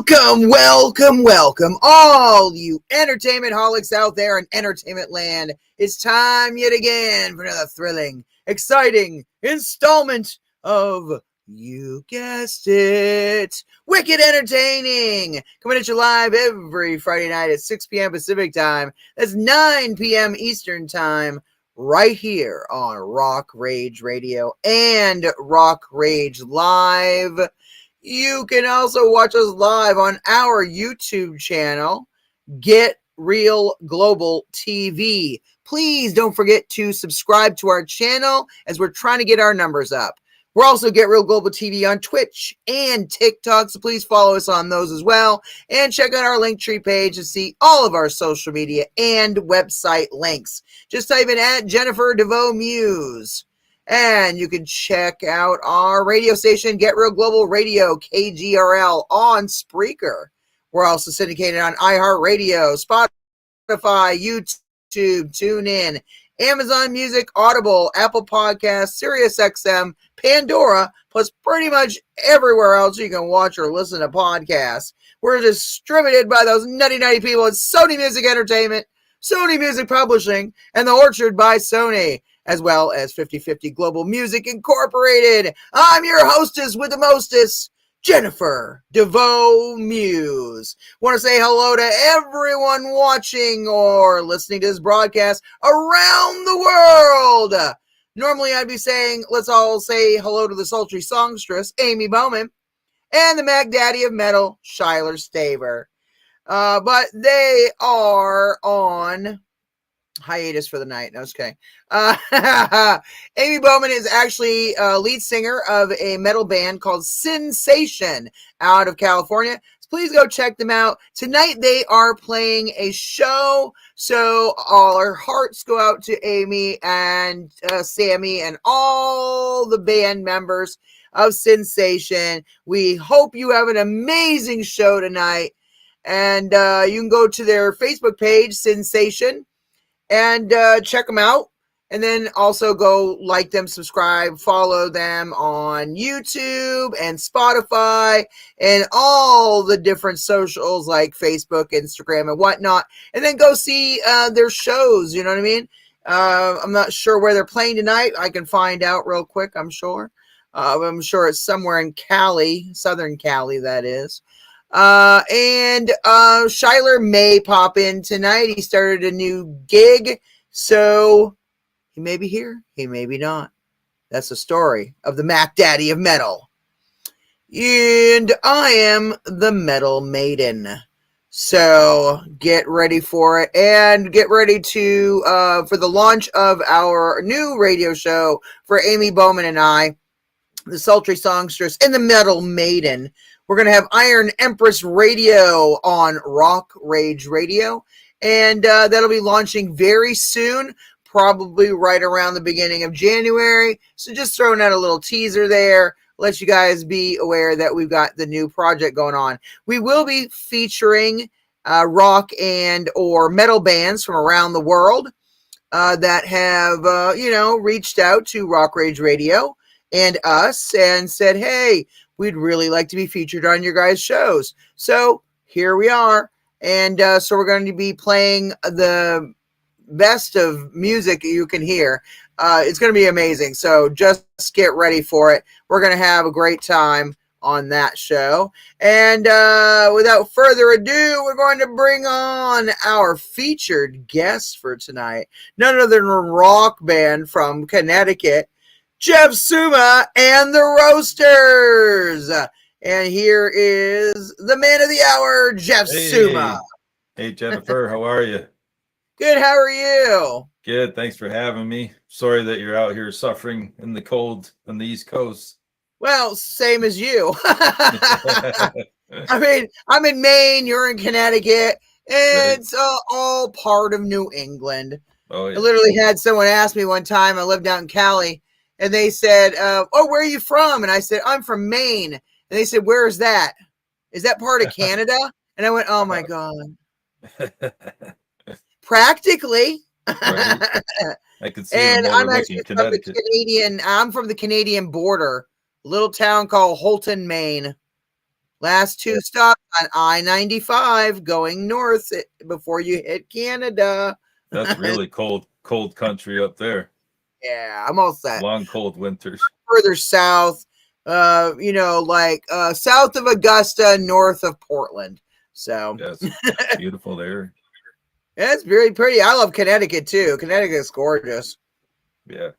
Welcome, all you entertainment holics out there in entertainment land. It's time yet again for another thrilling, exciting installment of, you guessed it, Wicked Entertaining. Coming at you live every Friday night at 6 p.m. Pacific time. That's 9 p.m. Eastern time, right here on Rock Rage Radio and Rock Rage Live. You can also watch us live on our YouTube channel, Get Real Global TV. Please don't forget to subscribe to our channel as we're trying to get our numbers up. We're also Get Real Global TV on Twitch and TikTok, so please follow us on those as well. And check out our Linktree page to see all of our social media and website links. Just type in at Jennifer DeVoe Muse. And you can check out our radio station, Get Real Global Radio, KGRL, on Spreaker. We're also syndicated on iHeartRadio, Spotify, YouTube, TuneIn, Amazon Music, Audible, Apple Podcasts, SiriusXM, Pandora, plus pretty much everywhere else you can watch or listen to podcasts. We're distributed by those nutty people at Sony Music Entertainment, Sony Music Publishing, and The Orchard by Sony, as well as 50/50 Global Music Incorporated. I'm your hostess with the mostest, Jennifer DeVoe Muse. Want to say hello to everyone watching or listening to this broadcast around the world. Normally I'd be saying, let's all say hello to the sultry songstress, Amy Bowman, and the Mac Daddy of Metal, Schuyler Staver. But they are on hiatus for the night. No, okay. Amy Bowman is actually a lead singer of a metal band called Sensation out of California. So please go check them out. Tonight they are playing a show, so all our hearts go out to Amy and Sammy and all the band members of Sensation. We hope you have an amazing show tonight. And you can go to their Facebook page, Sensation, and check them out. And then also go like them, subscribe, follow them on YouTube and Spotify and all the different socials like Facebook, Instagram, and whatnot. And then go see their shows, you know what I mean? I'm not sure where they're playing tonight. I can find out real quick, I'm sure. I'm sure it's somewhere in Cali, Southern Cali, that is. And Schuyler may pop in tonight. He started a new gig, so he may be here, he may be not. That's the story of the Mac Daddy of Metal. And I am the Metal Maiden. So get ready for it, and get ready to for the launch of our new radio show for Amy Bowman and I, the sultry songstress and the Metal Maiden. We're going to have Iron Empress Radio on Rock Rage Radio, and that'll be launching very soon, probably right around the beginning of January. So just throwing out a little teaser there, let you guys be aware that we've got the new project going on. We will be featuring rock and or metal bands from around the world that have, reached out to Rock Rage Radio and us and said, hey, we'd really like to be featured on your guys' shows. So here we are. And so we're going to be playing the best of music you can hear. It's going to be amazing. So just get ready for it. We're going to have a great time on that show. And without further ado, we're going to bring on our featured guest for tonight. None other than a rock band from Connecticut, Jeff Summa and the Roasters. And here is the man of the hour, Jeff Summa. Hey, Jennifer, how are you? Good, how are you? Good, thanks for having me. Sorry that you're out here suffering in the cold on the East Coast. Well, same as you. I mean, I'm in Maine, you're in Connecticut. It's all part of New England. Oh, yeah. I literally had someone ask me one time, I lived out in Cali, and they said, where are you from? And I said, I'm from Maine. And they said, where is that? Is that part of Canada? And I went, oh my God. Practically. Right. I could see. And I'm actually from the Canadian border, a little town called Holton, Maine. Last two stops on I-95 going north before you hit Canada. That's really cold country up there. Yeah, I'm all set. Long, cold winters. Further south, like south of Augusta, north of Portland. So That's beautiful there. It's very pretty. I love Connecticut too. Connecticut's gorgeous. Yeah,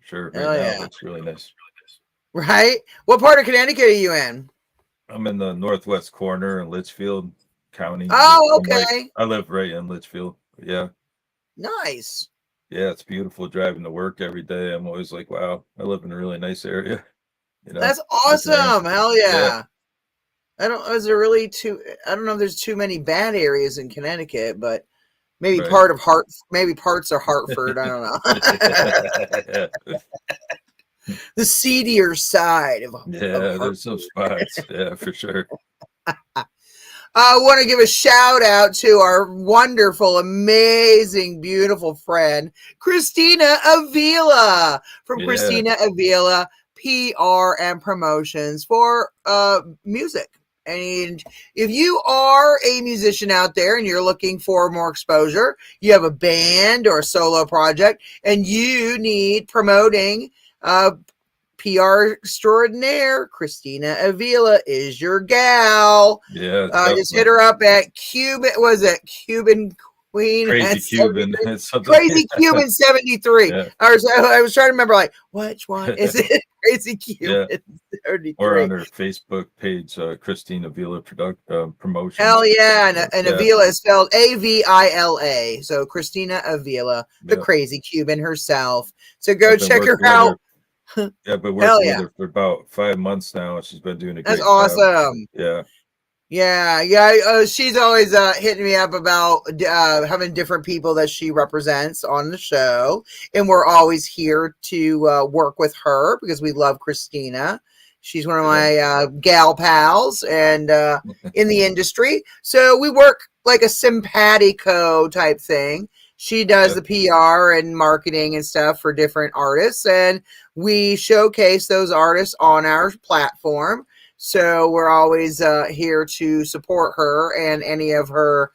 sure. Right Oh now yeah. it looks really nice. Right? What part of Connecticut are you in? I'm in the northwest corner in Litchfield County. Oh, okay. I live right in Litchfield. Yeah. Nice. Yeah, it's beautiful driving to work every day. I'm always like, wow, I live in a really nice area. That's Nice area. awesome. Hell yeah. I don't know if there's too many bad areas in Connecticut, but maybe Right. maybe parts of Hartford. I don't know. The seedier side of there's some spots. Yeah, for sure. I want to give a shout out to our wonderful, amazing, beautiful friend, Christina Avila from Christina Avila PR and Promotions for music. And if you are a musician out there and you're looking for more exposure, you have a band or a solo project, and you need promoting, PR extraordinaire, Christina Avila is your gal. Yeah, just hit her up at Cuban Queen? Crazy Cuban. Crazy Cuban 73. Yeah. I was trying to remember, like, which one is it? Crazy Cuban 73. Or on her Facebook page, Christina Avila Promotion. Hell yeah. And Avila is spelled Avila. So Christina Avila, the Crazy Cuban herself. So go check her out. Yeah, but worked with her for about 5 months now, and she's been doing a great job. That's awesome. Yeah. She's always hitting me up about having different people that she represents on the show, and we're always here to work with her because we love Christina. She's one of my gal pals and in the industry, so we work like a simpatico type thing. She does the PR and marketing and stuff for different artists, and we showcase those artists on our platform. So we're always here to support her and any of her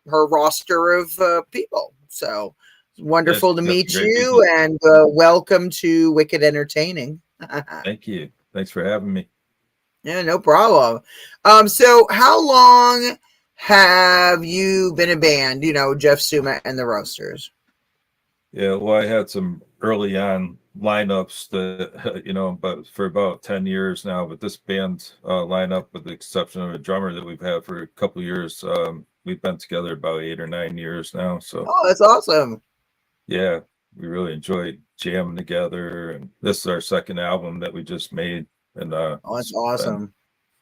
roster of people. So wonderful to meet you, and welcome to Wicked Entertaining. Thank you. Thanks for having me. Yeah, no problem. So how long have you been a band, Jeff Summa and the Roasters? Yeah, well, I had some early on lineups that, but for about 10 years now, but this band lineup, with the exception of a drummer that we've had for a couple of years, we've been together about 8 or 9 years now. So, that's awesome. Yeah, we really enjoyed jamming together. And this is our second album that we just made. And that's awesome.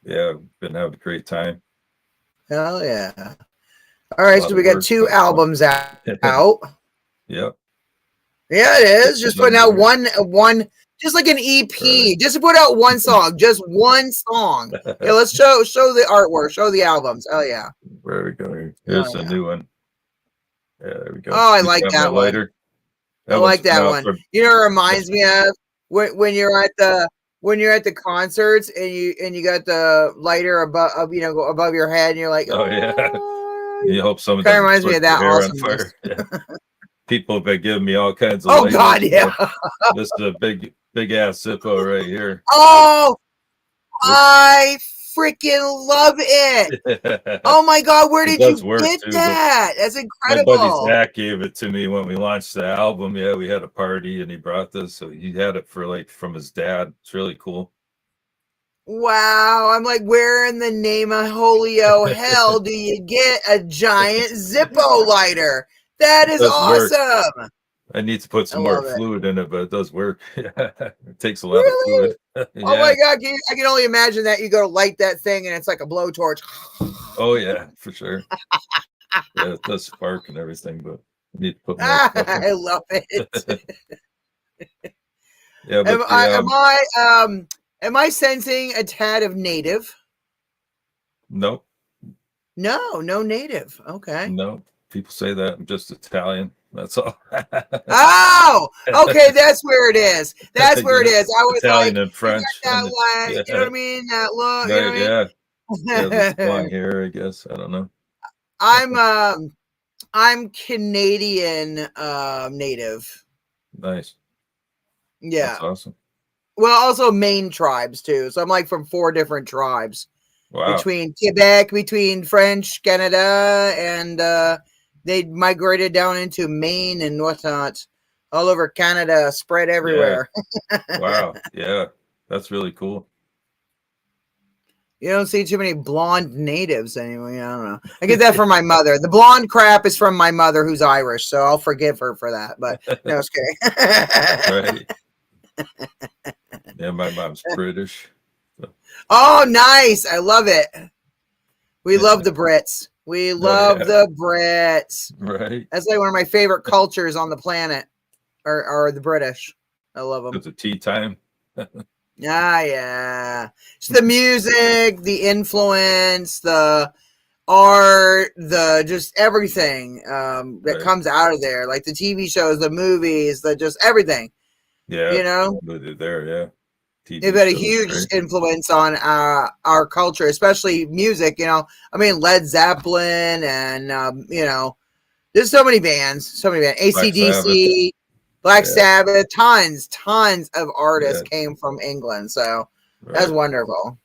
Been having a great time. Hell yeah. All right, so we got 2 albums out. Yep. Yeah, it is. Just putting out one, just like an EP. Just put out one song, just one song. Yeah, let's show the artwork, show the albums. Oh yeah. There we go. Here's a new one. Yeah, there we go. Oh, I like that one. I like that one. It reminds me of when you're at the concerts and you got the lighter above your head, and you're like, oh yeah. You hope someone kind of reminds me of that awesomeness. People have been giving me all kinds of. Oh God, yeah. This is a big ass Zippo right here. Oh, I freaking love it. Oh my God, where did you get that? That's incredible. My buddy Zach gave it to me when we launched the album. Yeah, we had a party and he brought this, so he had it from his dad. It's really cool. Wow, I'm like, where in the name of holio hell do you get a giant Zippo lighter? That is awesome. Work. I need to put some more fluid in it, but it does work. It takes a lot of fluid. Oh my God, I can only imagine that you go to light that thing and it's like a blowtorch. Oh yeah, for sure. Yeah, it does spark and everything, but I need to put more I love it. Yeah, but am I sensing a tad of native? Nope. No native. Okay. No. People say that I'm just Italian. That's all. Oh, okay, that's where it is. That's where it Yeah, is. I was Italian like, and you French, got that and line, you know what yeah, I mean? That look, you know right, yeah, yeah, what the I long mean? hair, I guess. I don't know. I'm Canadian native. Nice. Yeah. That's awesome. Well, also Maine tribes too. So I'm like from 4 different tribes Wow. between Quebec, between French, Canada, and they migrated down into Maine and whatnot, all over Canada, spread Yeah. everywhere. Wow. Yeah. That's really cool. You don't see too many blonde natives anyway. I don't know. I get that from my mother. The blonde crap is from my mother, who's Irish, so I'll forgive her for that. But no, it's kidding. Right. Yeah, my mom's British. So, Oh, nice! I love it. We love the Brits. We oh love yeah. the Brits. Right. That's like one of my favorite cultures on the planet, are the British. I love them. It's a tea time. Ah, yeah. It's the music, the influence, the art, the just everything that Right. comes out of there, like the TV shows, the movies, the just everything. Yeah. You know, There, yeah. they've TV had a shows, huge right? influence on our culture, especially music. You know, I mean Led Zeppelin and there's so many bands, Black Sabbath. AC/DC, Black Yeah. Sabbath, tons of artists Yeah. came from England. So that's Right. wonderful.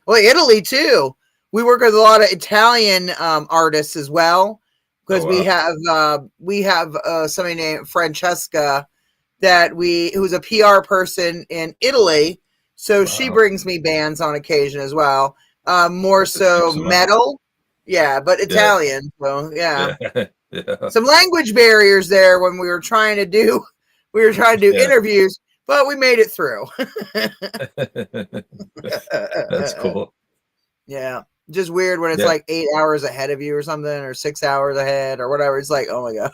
Well, Italy too. We work with a lot of Italian artists as well Oh because wow. we have somebody named Francesca who's a PR person in Italy. So she Wow. brings me bands on occasion as well. More Have to check so some out. metal, yeah, but Yeah. Italian. So yeah, Yeah. Yeah. some language barriers there when we were trying to do Yeah. interviews, but we made it through. That's cool. Yeah. Just weird when it's Yeah. like 8 hours ahead of you or something, or 6 hours ahead or whatever. It's like, oh my God.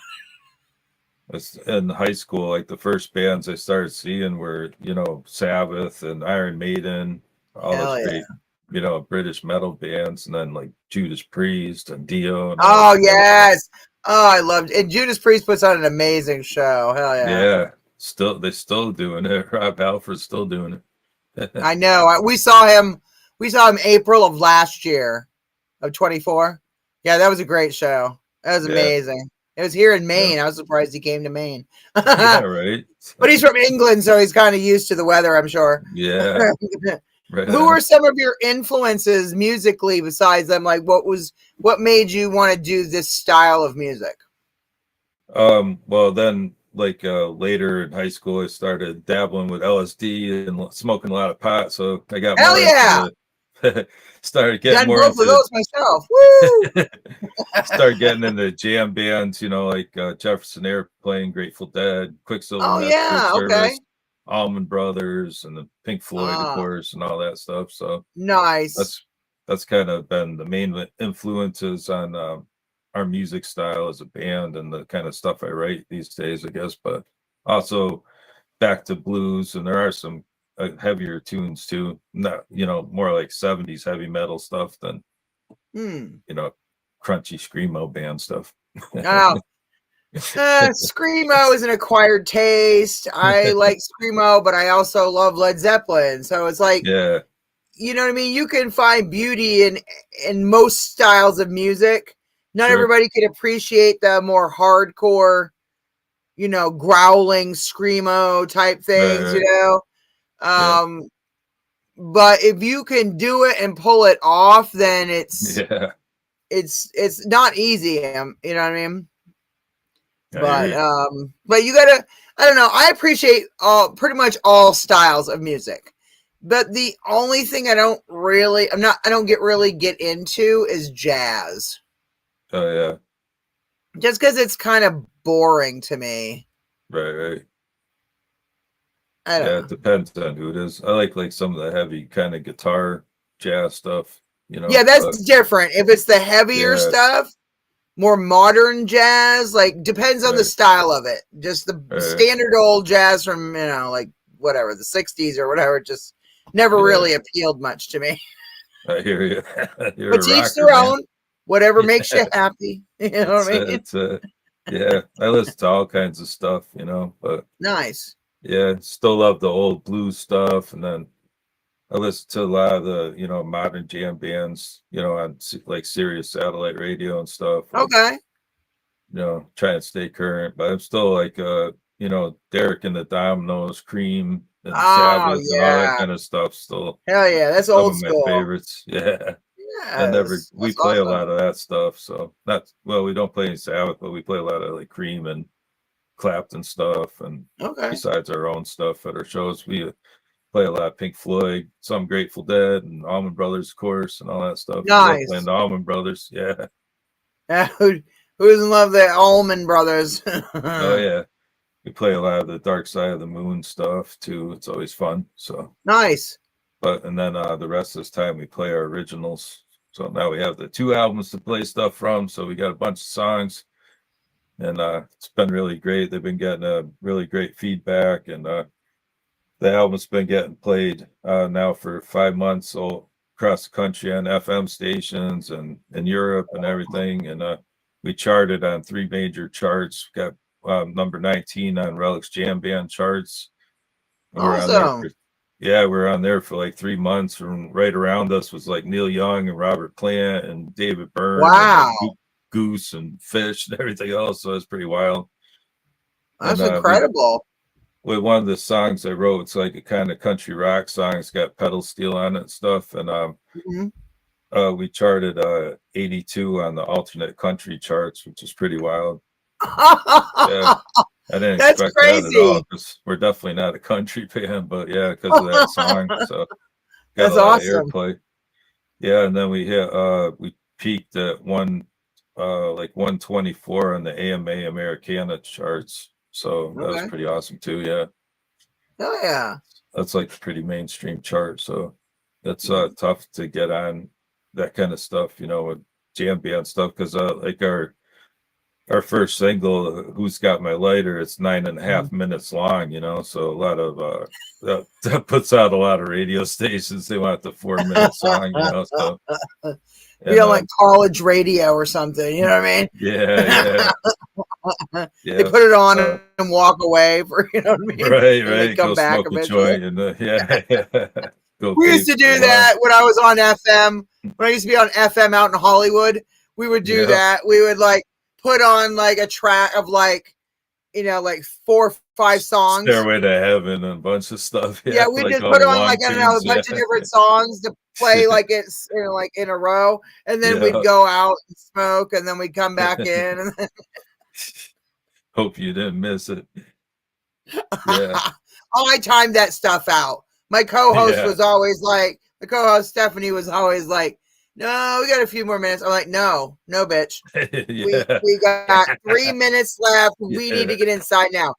That's in high school, like the first bands I started seeing were, Sabbath and Iron Maiden, all those Hell yeah. great, British metal bands, and then like Judas Priest and Dio and Oh all that stuff. yes. Oh, I loved it. And Judas Priest puts on an amazing show. Hell yeah. Yeah. They're still doing it. Rob Halford's still doing it. I know. We saw him April of last year of 24. Yeah, that was a great show. That was Yeah. amazing. It was here in Yeah. Maine. I was surprised he came to Maine. Yeah, But right. he's from England, so he's kind of used to the weather, I'm sure. Yeah. Right Who were on. some of your influences musically besides them? Like what made you want to do this style of music? Well then like later in high school I started dabbling with LSD and smoking a lot of pot, so I got Hell more yeah. into started getting Done more both of into those myself. Woo! start getting into jam bands, like Jefferson Airplane, Grateful Dead, Quicksilver Oh Message yeah, okay. Service, Allman Brothers, and the Pink Floyd, of Ah, course, and all that stuff. So nice. that's that's kind of been the main influences on our music style as a band and the kind of stuff I write these days, I guess. But also back to blues, and there are some heavier tunes too. Not more like '70s heavy metal stuff than Hmm. you know crunchy screamo band stuff. Oh, screamo is an acquired taste. I like screamo, but I also love Led Zeppelin. So it's like, Yeah, you know what I mean? You can find beauty in most styles of music. Not sure. everybody can appreciate the more hardcore, growling screamo type Right, things, right. Yeah, but if you can do it and pull it off, then yeah. it's not easy. You know what I mean? I hear you. But you gotta, I don't know. I appreciate pretty much all styles of music. But the only thing I don't really get into is jazz. Oh yeah, Just because it's kind of boring to me. right, right. I don't Yeah, it know. depends on who it is. I like some of the heavy kind of guitar jazz stuff, Yeah, but that's different. If it's the heavier yeah, stuff, more modern jazz, like depends on the right, style of it. Just the right. standard old jazz from, like whatever, the 60s or whatever, just never Yeah, really appealed much to me. I hear you. But You're a to each rocker, their man. own, whatever makes Yeah, you happy. You know what I mean? it's Yeah, I listen to all kinds of stuff, but Nice. yeah, still love the old blues stuff, and then I listen to a lot of the, modern jam bands, on like Sirius satellite radio and stuff, like, Okay. trying to stay current. But I'm still like, Derek and the Dominoes, Cream, and Oh Sabbath, and all that yeah. kind of stuff. Still Hell yeah. That's some old of my school. favorites. Yeah, Yes. we That's play a awesome. lot of that stuff. So not well, we don't play any Sabbath, but we play a lot of like Cream and Clapton stuff, and Okay. besides our own stuff at our shows, we play a lot of Pink Floyd, some Grateful Dead, and Allman Brothers, of course, and all that stuff. I love playing Nice. the Allman Brothers. Yeah. Who doesn't love the Allman Brothers? Oh yeah. We play a lot of the Dark Side of the Moon stuff too. It's always fun. So, Nice. but and then the rest of this time we play our originals. So now we have the two albums to play stuff from. So we got a bunch of songs, and it's been really great. They've been getting a really great feedback, and the album's been getting played now for 5 months all across the country on FM stations and in Europe and everything. And we charted on three major charts. Got number 19 on Relics Jam Band charts. And we're on there Awesome. for, yeah, we're on there for like 3 months. And right around us was like Neil Young and Robert Plant and David Byrne and Wow. like Goose and Fish and everything else. So it's pretty wild. And That's we incredible. with one of the songs I wrote, it's like a kind of country rock song. It's got pedal steel on it and stuff. And Mhm. we charted 82 on the alternate country charts, which is pretty wild. Yeah, I didn't That's expect that at all crazy. because we're definitely not a country band, but yeah, because of that song, so got a That's lot of awesome. airplay. Yeah, and then we peaked at like 124 on the AMA Americana charts, so that was Okay. pretty awesome too. Yeah. Oh yeah. That's like a pretty mainstream chart. So that's Mhm. tough to get on that kind of stuff, with jam band stuff. Cause like our first single, Who's Got My Lighter, it's 9.5 minutes long, so a lot of that puts out a lot of radio stations. They want the 4 minute song, so Be and on like college radio or something, you know what I yeah, yeah, mean? They yeah. put it on Uh, and walk away for, you know what I mean? And they right. Go come back smoke a eventually. joint and yeah, go We used vape to for a do while. that when I was on FM. When I used to be on FM out in Hollywood, we would do Yeah. that. We would like put on like a track of like, like 4 or 5 songs. Stairway to Heaven and a bunch of stuff. Yeah, Yeah, we like just all put the on like long I don't know a tunes. Yeah, bunch of different songs to play like it's like in a row, and then we'd yeah. go out and smoke, and then we'd come back in. And then Hope you didn't miss it. Yeah, oh, I timed that stuff out. My co-host yeah, was always like, the co-host Stephanie was always like, "No, we got a few more minutes." I'm like, "No, no, bitch. We yeah, we got 3 minutes left. We need yeah, to get inside now."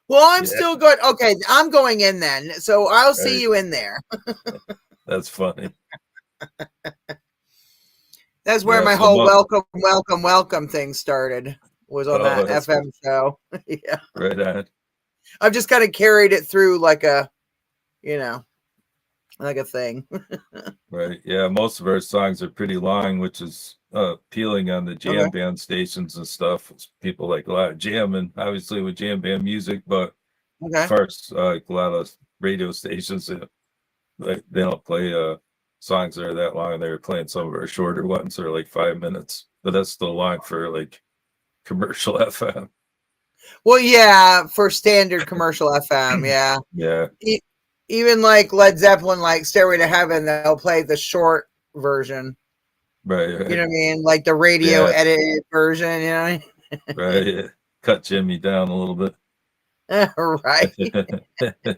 Well, I'm yeah. still good. Okay, I'm going in then. So I'll see Right. you in there. That's funny. That's where Yeah. my So, whole welcome, welcome, welcome thing started. Was on oh, that that's good. FM show. Yeah. Right on. I've just kind of carried it through like a, you know, like a thing. Right. Yeah. Most of our songs are pretty long, which is appealing on the Okay. jam band stations and stuff. People like a lot of jamming, obviously, with jam band music, but as Okay. far as like a lot of radio stations, they don't play songs that are that long. They're playing some of our shorter ones that are like 5 minutes, but that's still long for like commercial FM. Well, yeah, for standard commercial FM, yeah. Yeah, E- Even like Led Zeppelin, like Stairway to Heaven, they'll play the short version. right, You know right. what I mean? Like the radio Yeah, edited version, you know right. Yeah. Cut Jimmy down a little bit. what I mean? Right.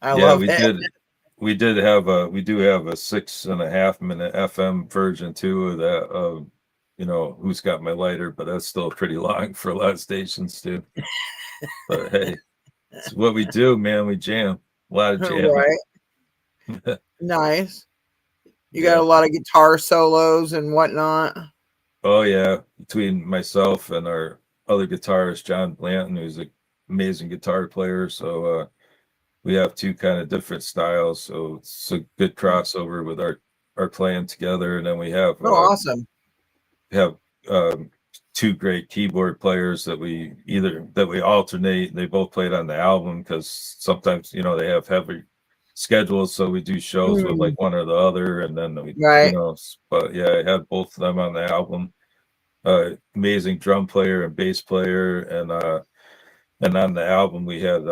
I Yeah, love it. we do have a 6.5 minute FM version too of that Who's Got My Lighter, but that's still pretty long for a lot of stations too. But hey, it's what we do, man. We jam. A lot of jamming. Right. Nice. You got a Yeah. lot of guitar solos and whatnot. Oh yeah. Between myself and our other guitarist, John Blanton, who's an amazing guitar player. So we have two kind of different styles. So it's a good crossover with our playing together. And then Oh, awesome. have um two great keyboard players that we alternate. They both played on the album because sometimes they have heavy schedules, so we do shows with Mm, like one or the other, and then right. But yeah, I had both of them on the album. Amazing drum player and bass player, and on the album we had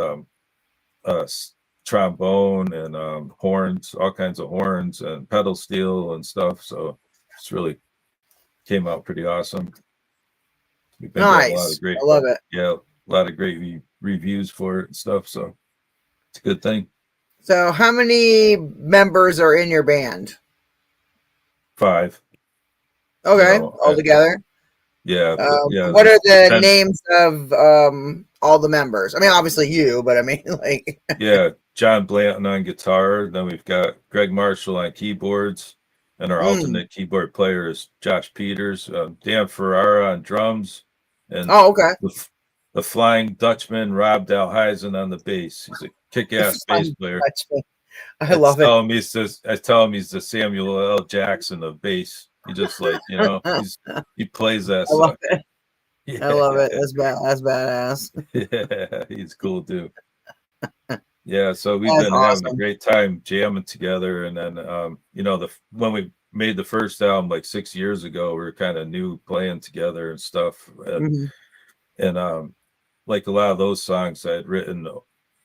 trombone and horns, all kinds of horns and pedal steel and stuff. So it's really came out pretty awesome. We've been getting a lot of Nice. great, I love it. yeah, a lot of great reviews for it and stuff. So it's a good thing. So, how many members are in your band? 5, Okay, all together. yeah, but yeah, What are there's the 10. names of all the members? I mean, obviously you, but I mean, like, Yeah, John Blanton on guitar. Then we've got Greg Marshall on keyboards, and our mm. alternate keyboard player is Josh Peters. Dan Ferrara on drums, and Oh, okay. the Flying Dutchman Rob Dalheisen on the bass. He's a kick-ass bass Fun player. Dutchman. I love it. I tell him he's the Samuel L. Jackson of bass. He just he plays that I love sucker. it. I love it. That's bad. That's badass. Yeah, he's cool too. Yeah, so we've That's been having a awesome. great time jamming together, and then when we made the first album like 6 years ago, we were kind of new playing together and stuff, Mhm. and like a lot of those songs I had written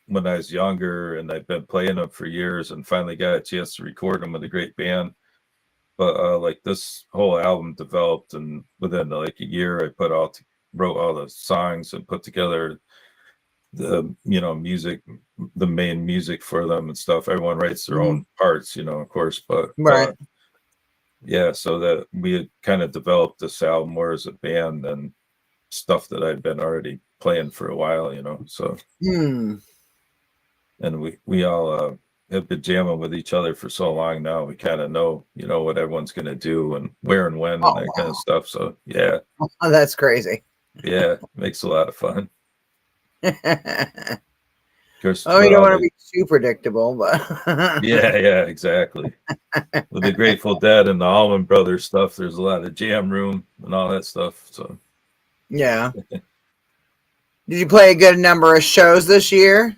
when I was younger, and I've been playing them for years, and finally got a chance to record them with a great band. But like this whole album developed, and within like a year, I wrote all the songs and put together the music, the main music for them and stuff. Everyone writes their Mhm. own parts, of course, but Right. yeah, so that we had kind of developed this album more as a band than stuff that I'd been already playing for a while, so. Hmm. And we all have been jamming with each other for so long now. We kind of know, what everyone's going to do and where and when and Oh, that kind of stuff. So yeah, wow. That's crazy. yeah, makes a lot of fun. Oh, Of course, you don't want to be too predictable, but yeah, exactly. With the Grateful Dead and the Allman Brothers stuff, there's a lot of jam room and all that stuff. So yeah. Did you play a good number of shows this year?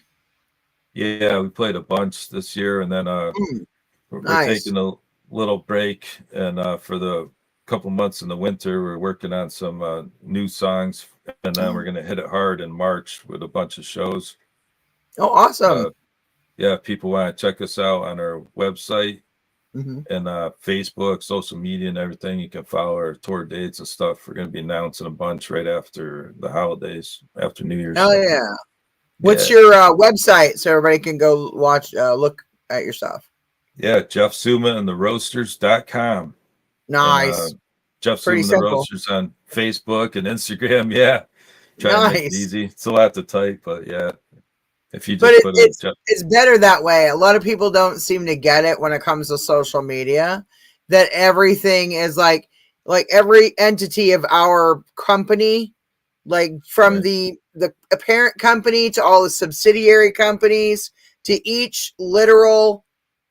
yeah, we played a bunch this year, and then Mm, we're nice. taking a little break, and for the couple months in the winter, we're working on some new songs, and then we're going to hit it hard in March with a bunch of shows. Oh, awesome. Uh, yeah, if people want to check us out on our website Hmm. and Facebook, social media, and everything. You can follow our tour dates and stuff. We're going to be announcing a bunch right after the holidays, after New Year's. Oh, So, yeah. What's yeah. your website so everybody can go look at your stuff? Yeah, Jeff Summa and the Roasters.com. And Nice. Jeff Pretty Summa and the simple. Roasters on Facebook and Instagram. Yeah. Try and make it Nice. easy. It's a lot to type, but yeah. If you But just put in Jeff. it's better that way. A lot of people don't seem to get it when it comes to social media, that everything is like every entity of our company, like from Right. the parent company to all the subsidiary companies to each literal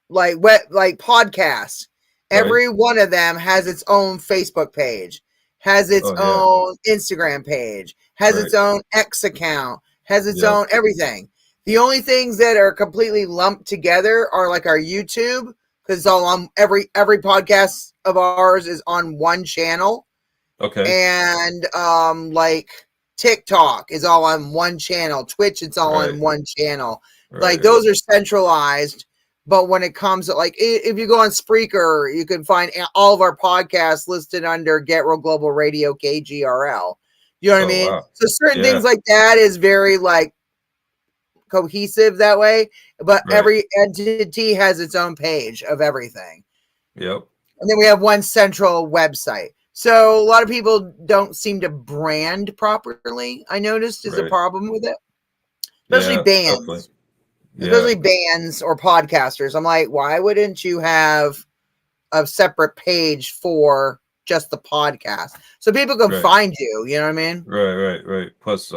like podcast. Right. Every one of them has its own Facebook page, has its Oh, yeah. own Instagram page, has Right. its own X account, has its Yep. own everything. The only things that are completely lumped together are like our YouTube, because it's all on every podcast of ours is on one channel, Okay. and like TikTok is all on one channel, Twitch it's all Right. on one channel. Right. Like Right. those are centralized, but when it comes to like if you go on Spreaker, you can find all of our podcasts listed under Get Real Global Radio KGRL. You know what I Oh, mean? wow. So certain Yeah. things like that is very like cohesive that way, but Right. every entity has its own page of everything. Yep. And then we have one central website. So a lot of people don't seem to brand properly. I noticed is a Right. problem with it, especially Yeah. Definitely. bands, Yeah. especially bands or podcasters. I'm like, why wouldn't you have a separate page for just the podcast so people can Right. find you? You know what I mean? Right. Plus,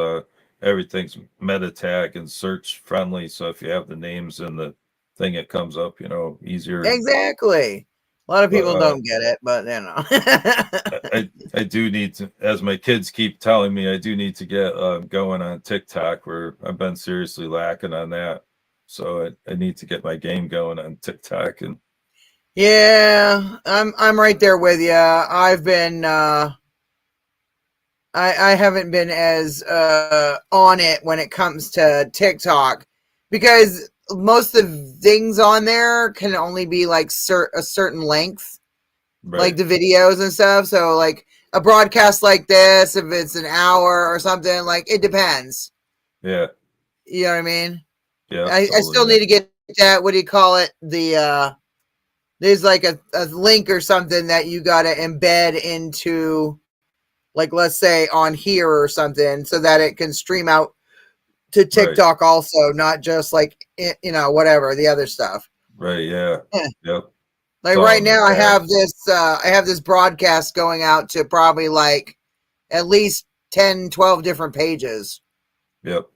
everything's meta tag and search friendly. So if you have the names in the thing, it comes up, easier. Exactly. A lot of But people don't get it, but you know. I do need to, as my kids keep telling me, I do need to get going on TikTok, where I've been seriously lacking on that. So I need to get my game going on TikTok. And Yeah, I'm right there with you. I've been I haven't been as on it when it comes to TikTok, because most of the things on there can only be like a certain length, like right, the videos and stuff. So like a broadcast like this, if it's an hour or something, like it depends. yeah, You know what I mean? yeah, I still totally, yeah, need to get that. What do you call it? There's like a link or something that you got to embed into, like let's say on here or something, so that it can stream out to right, TikTok also, not just like whatever the other stuff. right, yeah, Eh. yep. It's Like all right in the now, bag. I have this broadcast going out to probably like at least 10, 12 different pages. Yep,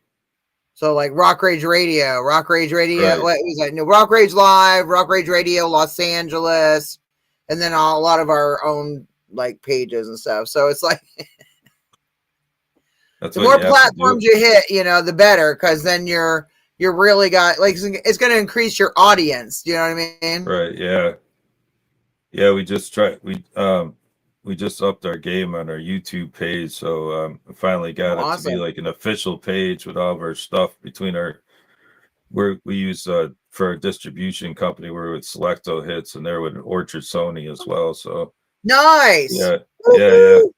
So like Rock Rage Radio, right, what was that? No, Rock Rage Live, Rock Rage Radio, Los Angeles, and then a lot of our own like pages and stuff. So it's like that's the what more you have to do. platforms you hit, the better, because then you're really got like it's going to increase your audience. You know what I mean? Right, yeah, yeah. We just upped our game on our YouTube page, so we finally got it to be Awesome. like an official page with all of our stuff between our, we use for a distribution company, we're with Selecto Hits, and they're with Orchard Sony as well. So Nice. yeah, yeah, yeah, Woo-hoo!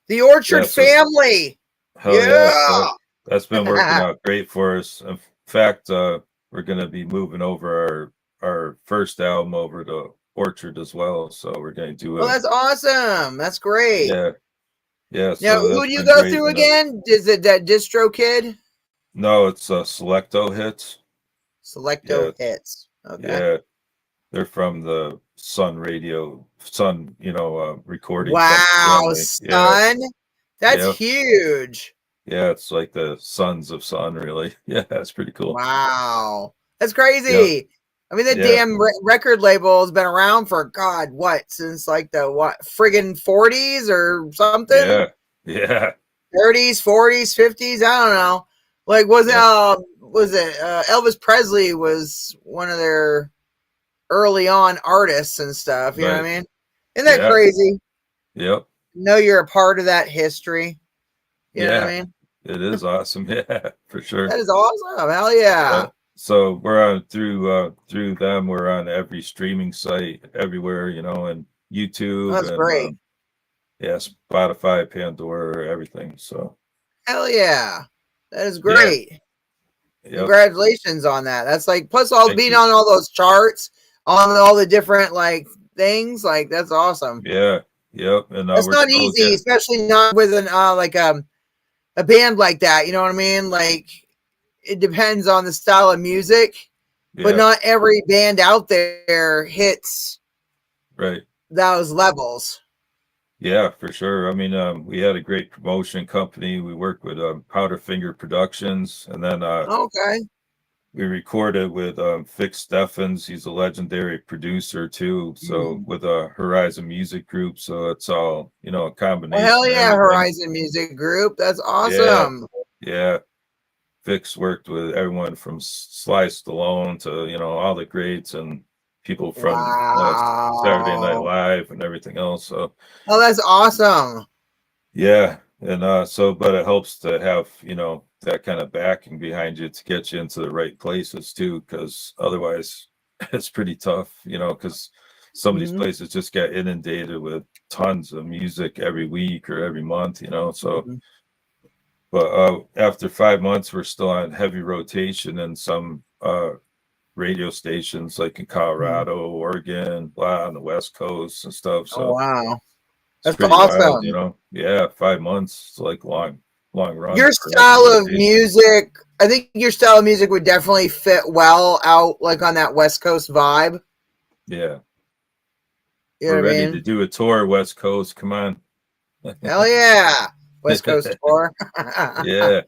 The yeah. Orchard So family. hell yeah, Yeah. that's been working out great for us. In fact, we're gonna be moving over our first album over to Orchard as well. So we're gonna do Well, a, that's awesome. That's great. yeah, yeah. Now, So who that's do you been go great. through again? Is it that Distro Kid? No, it's Selecto Hits. Selecto Yeah, Hits. Okay. yeah. They're from the Sun, recording company Wow, family. Yeah, son. That's yeah, huge. yeah. It's like the Sons of Sun, really. Yeah, that's pretty cool. Wow. That's Yep, crazy. I mean, the yeah, damn record label has been around for God, what, since like the what friggin' 40s or something? yeah, yeah, 30s, 40s, 50s, I don't know. Like yep, was it Elvis Presley was one of their early on artists and stuff, you know what right. I mean? Isn't that Yeah, crazy? yep, Know you're a part of that history. You know what yeah. I mean? It is awesome. Yeah, for sure. That is awesome. Hell Yeah. yeah. So we're on through them. We're on every streaming site everywhere, and YouTube That's and great. yeah, Spotify, Pandora, everything. So Hell yeah. That is yeah, great. yep. Congratulations on that. That's like plus all Thank being you. on all those charts, on all the different like things, like that's awesome. Yeah, yep. And That's we're not still easy, getting, especially not with an a band like that. You know what I mean? Like it depends on the style of music, but yeah, not every band out there hits right. those levels. Yeah, for sure. I mean, we had a great promotion company. We worked with Powderfinger Productions, and then Okay. we recorded with Fix Steffens. He's a legendary producer too. So Mm. with Horizon Music Group, so it's all a Well, hell combination of yeah, everything. Horizon Music Group. That's Yeah, awesome. yeah. Fix worked with everyone from Sly Stallone to all the greats and people from Saturday Night Wow. Live and everything else. So Oh, that's awesome. yeah, and but it helps to have that kind of backing behind you to get you into the right places too, because otherwise it's pretty tough, because some of these Hmm. places just get inundated with tons of music every week or every month. So Hmm. but after 5 months we're still on heavy rotation in some radio stations like in Hmm. Colorado, Oregon, blah, on the West Coast and stuff. Oh, So wow. it's That's pretty wild. awesome. Yeah, 5 months. It's like long run Your for heavy style of rotation. music, I think your style of music would definitely fit well out like on that West Coast vibe. Yeah, You know we're what I ready to mean? do a tour, West Coast. Come on. Hell yeah. West Coast tour. Yeah,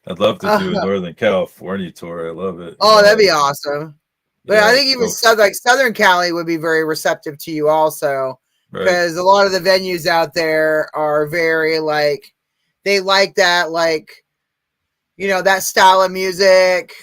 I'd love to do a Uh, Northern California tour. I love it. oh, that'd be awesome. But I Yeah. think even Southern Cali would be very receptive to you also, Right. because a lot of the venues out there are very like, they like that, like, that style of music,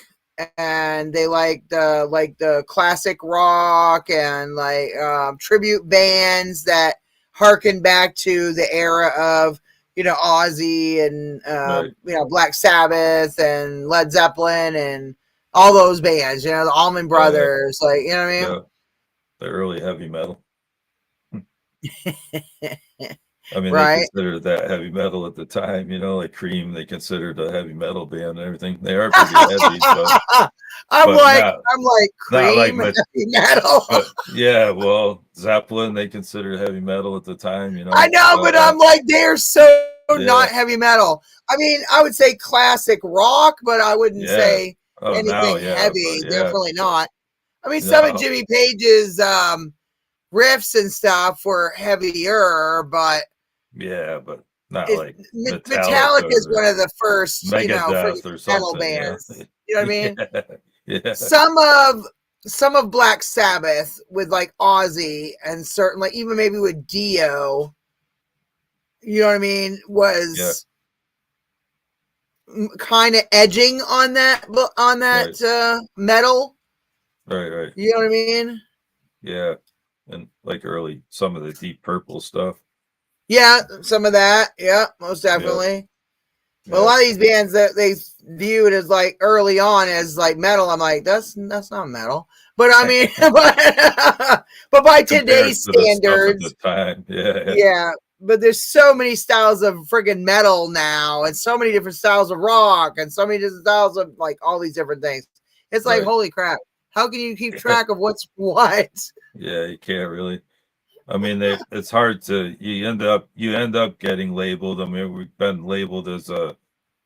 and they like the classic rock and like tribute bands that harken back to the era of Ozzy and Right. Black Sabbath and Led Zeppelin and all those bands, the Allman Oh yeah. Brothers, like, you know what I Yeah. The early heavy metal. mean? I mean, they Right. considered that heavy metal at the time, like Cream, they considered a heavy metal band and everything. They are pretty heavy, but I'm but like not I'm like not like Cream heavy metal. but yeah, well, Zeppelin they considered heavy metal at the time, I know, But but I'm like, they're so yeah, not heavy metal. I mean, I would say classic rock, but I wouldn't yeah. say Oh, now, anything yeah, heavy. but yeah, Definitely not. I mean, some of no, Jimmy Page's riffs and stuff were heavier, but yeah, but not like Metallica Metallica is one or of the first, Megadeth freaking or metal something, bands. You know what I mean? Yeah, yeah, Some of Black Sabbath with like Ozzy and certainly even maybe with Dio, you know what I mean, yeah, was kind of edging on that right, metal. right, right. You know what I mean? Yeah, and like early some of the Deep Purple stuff. Yeah, some of that. Yeah, most Yeah, definitely. But a yeah, lot of these bands that they view it as like early on as like metal, I'm like, that's not metal. But I mean, but by compared today's to the stuff at the standards, time. Yeah, yeah. But there's so many styles of friggin' metal now, and so many different styles of rock, and so many different styles of like all these different things. It's like, right. holy crap! How can you keep track of what's what? Yeah, you can't really. I mean, it's hard to you end up getting labeled. I mean, we've been labeled as a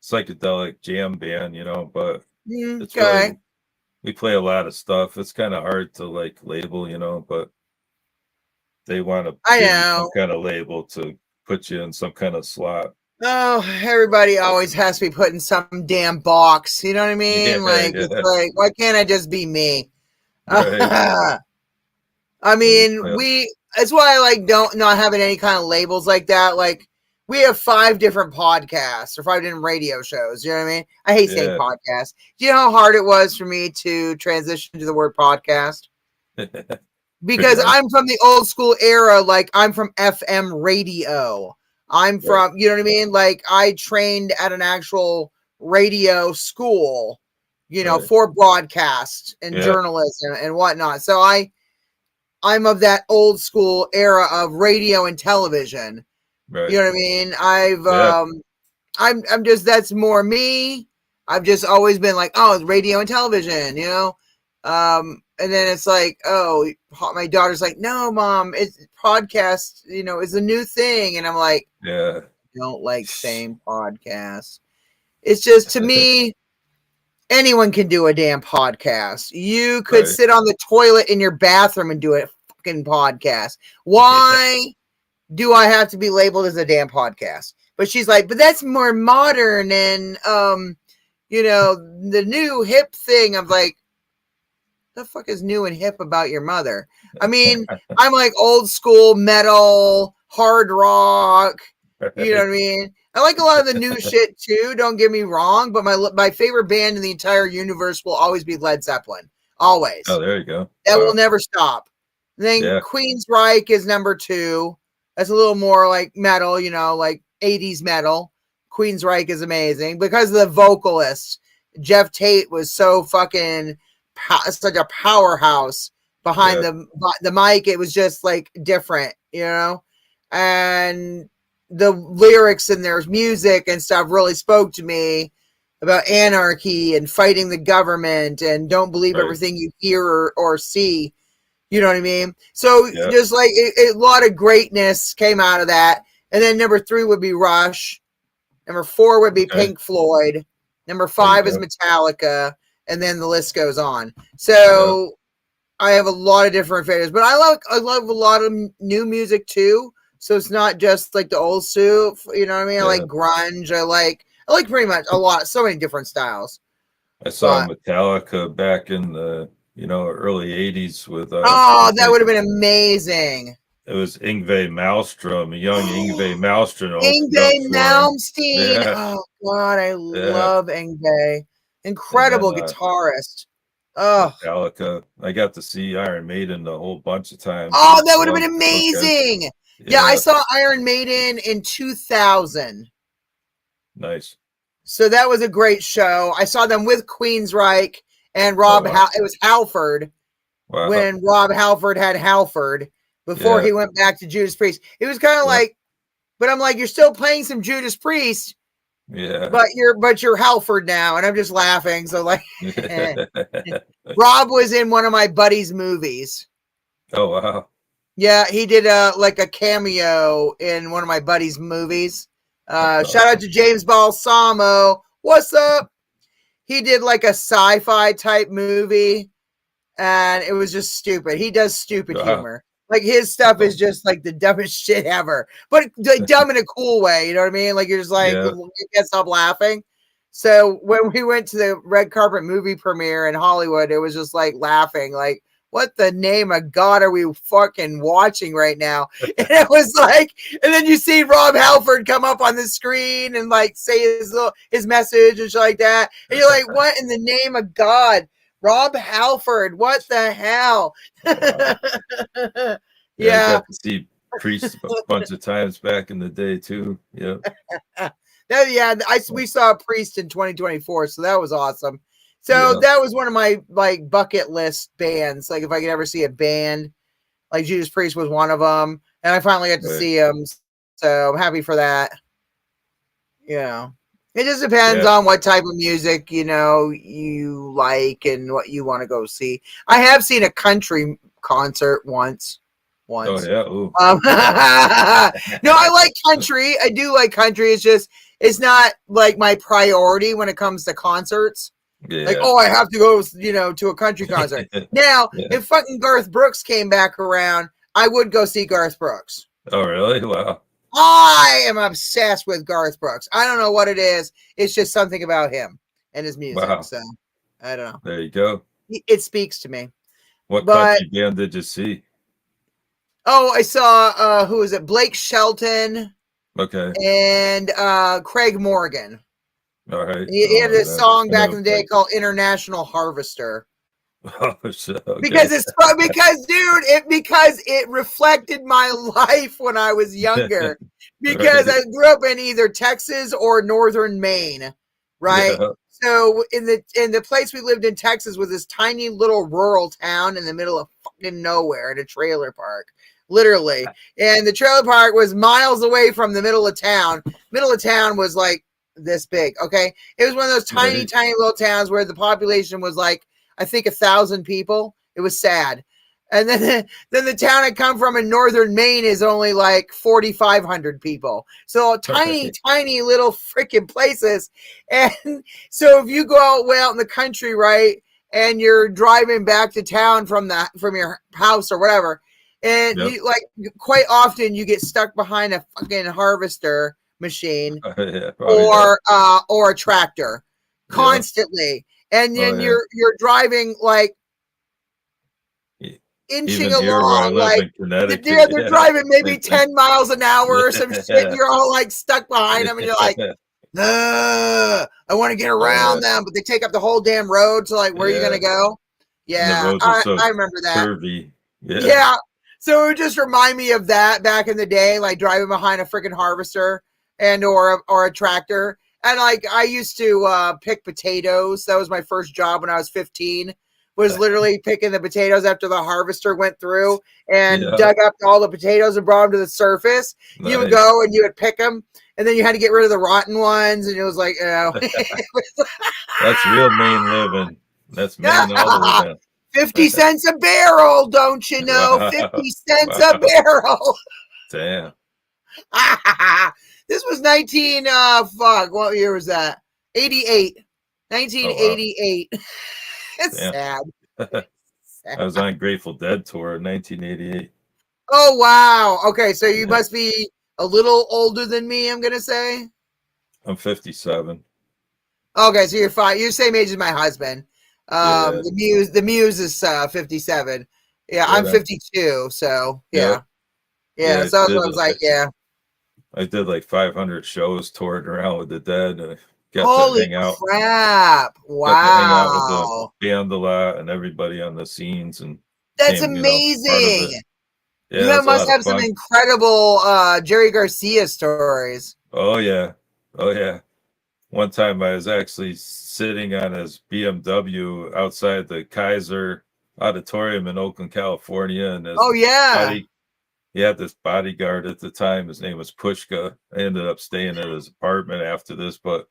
psychedelic jam band, but it's really Okay, we play a lot of stuff. It's kind of hard to like label, but they want to I give you some know. kind of label to put you in some kind of slot. Oh, everybody always has to be put in some damn box. You know what I Yeah, mean? Like, it's yeah, like, why can't I just be me? right. I And we mean, play, that's why I like don't not having any kind of labels like that. Like, we have 5 different podcasts or 5 different radio shows. You know what I mean? I hate saying yeah, podcast. Do you know how hard it was for me to transition to the word podcast? pretty Because hard. I'm from the old school era. Like, I'm from FM radio. I'm Right. from, you know what I mean? Like, I trained at an actual radio school, Right. for broadcast and Yeah. journalism and whatnot. So I'm of that old school era of radio and television. You Right. know what I mean? I've Yeah. I'm just, that's more me. I've just always been like, oh, it's radio and television. And then it's like, oh, my daughter's like, no, mom, it's podcast, is a new thing. And I'm like, Yeah. don't like saying podcast. It's just, to me, anyone can do a damn podcast. You could Right. sit on the toilet in your bathroom and do a fucking podcast. Yeah. Why do I have to be labeled as a damn podcast? But she's like, but that's more modern and the new hip thing. I'm like, the fuck is new and hip about your mother? I mean, I'm like old school metal, hard rock. You know Right. what I mean? I like a lot of the new shit too. Don't get me wrong, but my favorite band in the entire universe will always be Led Zeppelin. Oh, Always. there you go. That will Wow. never stop. And then Yeah. Queensryche is number 2. That's a little more like metal, like 80s metal. Queensryche is amazing because of the vocalist. Jeff Tate was so fucking such a powerhouse behind Yeah. the mic. It was just like different. And the lyrics and their music and stuff really spoke to me about anarchy and fighting the government and don't believe Right. everything you hear or see. You know what I mean? So Yeah. just like a lot of greatness came out of that. And then number 3 would be Rush. Number 4 would be Okay. Pink Floyd. Number There you 5 is go. Metallica. And then the list goes on. Yeah. So I have a lot of different favorites, but I love a lot of new music too. So it's not just like the old soup. You know what I mean? I like Yeah. grunge. I like pretty much a lot, so many different styles. I saw But Metallica back in the early '80s with Oh, that would have been amazing. it was Yngwie Malmsteen, young Yngwie Malmsteen opened up Yngwie for him. Malmsteen. Yeah, Oh God, I yeah. love Yngwie. And then Incredible guitarist. Oh, Metallica. I got to see Iron Maiden a whole bunch of times. oh, that would have Love been those guys. amazing. Yeah, I Yeah, saw Iron Maiden in 2000. nice. So that was a great show. I saw them with Queensryche and Oh Rob. wow, It was Halford wow. when Rob Halford had Halford before Yeah, he went back to Judas Priest. It was kind of yeah, like, but I'm like, you're still playing some Judas Priest, yeah. but you're Halford now, and I'm just laughing. So like, Rob was in one of my buddy's movies. Oh wow. Yeah, he did like a cameo in one of my buddy's movies. That's Shout out awesome. to James Balsamo. What's up? He did like a sci-fi type movie, and it was just stupid. He does stupid Wow. humor. Like his stuff is just like the dumbest shit ever, but like dumb in a cool way. You know what I mean? Like you're just like Yeah. you can't stop laughing. So when we went to the red carpet movie premiere in Hollywood, it was just like laughing, like what the name of God are we fucking watching right now? And it was like, and then you see Rob Halford come up on the screen and like say his message and shit like that, and you're like, what in the name of God? Rob Halford, what the hell? Wow. Yeah, I Yeah. got to see Priest a bunch of times back in the day too. Yeah. We saw Priest in 2024, so that was awesome. So Yeah. that was one of my like bucket list bands. Like if I could ever see a band, like Judas Priest was one of them, and I finally got to Right. see him. So I'm happy for that. It just depends Yeah. on what type of music you like and what you want to go see. I have seen a country concert once. Oh yeah. Ooh. No, I like country. I do like country. It's not like my priority when it comes to concerts. Like, Yeah. oh, I have to go, to a country concert. Now, Yeah. if fucking Garth Brooks came back around, I would go see Garth Brooks. Oh really? Wow. I am obsessed with Garth Brooks. I don't know what it is. It's just something about him and his music. Wow. So I don't know. There you go. It speaks to me. What But country band did you see? I saw who was it? Blake Shelton Okay. and Craig Morgan. All right. He had Oh, this song I back know in the day called International Harvester. Oh, shit. Okay. Because it reflected my life when I was younger. Because Right. I grew up in either Texas or northern Maine, right? Yeah. So in the place we lived in Texas was this tiny little rural town in the middle of fucking nowhere in a trailer park, literally. And the trailer park was miles away from the middle of town. Middle of town was like this big, okay? It was one of those tiny, Right. tiny little towns where the population was like, I think 1,000 people. It was sad. And then the town I come from in northern Maine is only like 4,500 people. So tiny, Right. tiny little freaking places. And so if you go out way out in the country, right, and you're driving back to town from your house or whatever, and Yep. you like quite often you get stuck behind a fucking harvester machine Yeah. Oh, or a tractor yeah. constantly. And Oh, then yeah. you're driving like inching Even here where I along, live like in Connecticut. they're Yeah. driving maybe Same thing. 10 miles an hour or some shit. Yeah. You're all like stuck behind them, and you're like, I want to get Yeah. around them, but they take up the whole damn road. So like, where are you gonna Yeah. go? And the Yeah, roads are I so remember that. curvy. Yeah. Yeah. So it would just remind me of that back in the day, like driving behind a freaking harvester or a tractor. And like I used to pick potatoes. That was my first job when I was 15. Was literally picking the potatoes after the harvester went through and Yeah. dug up all the potatoes and brought them to the surface. Nice. You would go and you would pick them, and then you had to get rid of the rotten ones. And it was like, That's real Maine living. That's Maine all the way down. 50 cents a barrel, don't you know? Wow. 50 cents Wow. a barrel. Damn. This was what year was that? 88. 1988. Oh, wow. It's Damn. sad. I was on Grateful Dead tour in 1988. Oh, wow. Okay, so you Yeah. must be a little older than me, I'm going to say. I'm 57. Okay, so you're fine. You're the same age as my husband. Yeah. The Muse is 57. Yeah, I'm Right on. 52, so Yep. yeah. Yeah. So I was like, yeah. I did like 500 shows touring around with the Dead, and I got to Holy hang out. crap! Got to hang out with the Wow, band a lot and everybody on the scenes, and that's became part of amazing. it. Yeah, it was a Must lot of have some fun. incredible Jerry Garcia stories. Oh yeah, oh yeah. One time I was actually sitting on his BMW outside the Kaiser Auditorium in Oakland, California, and his Oh yeah. body he had this bodyguard at the time. His name was Pushka. I ended up staying at his apartment after this, but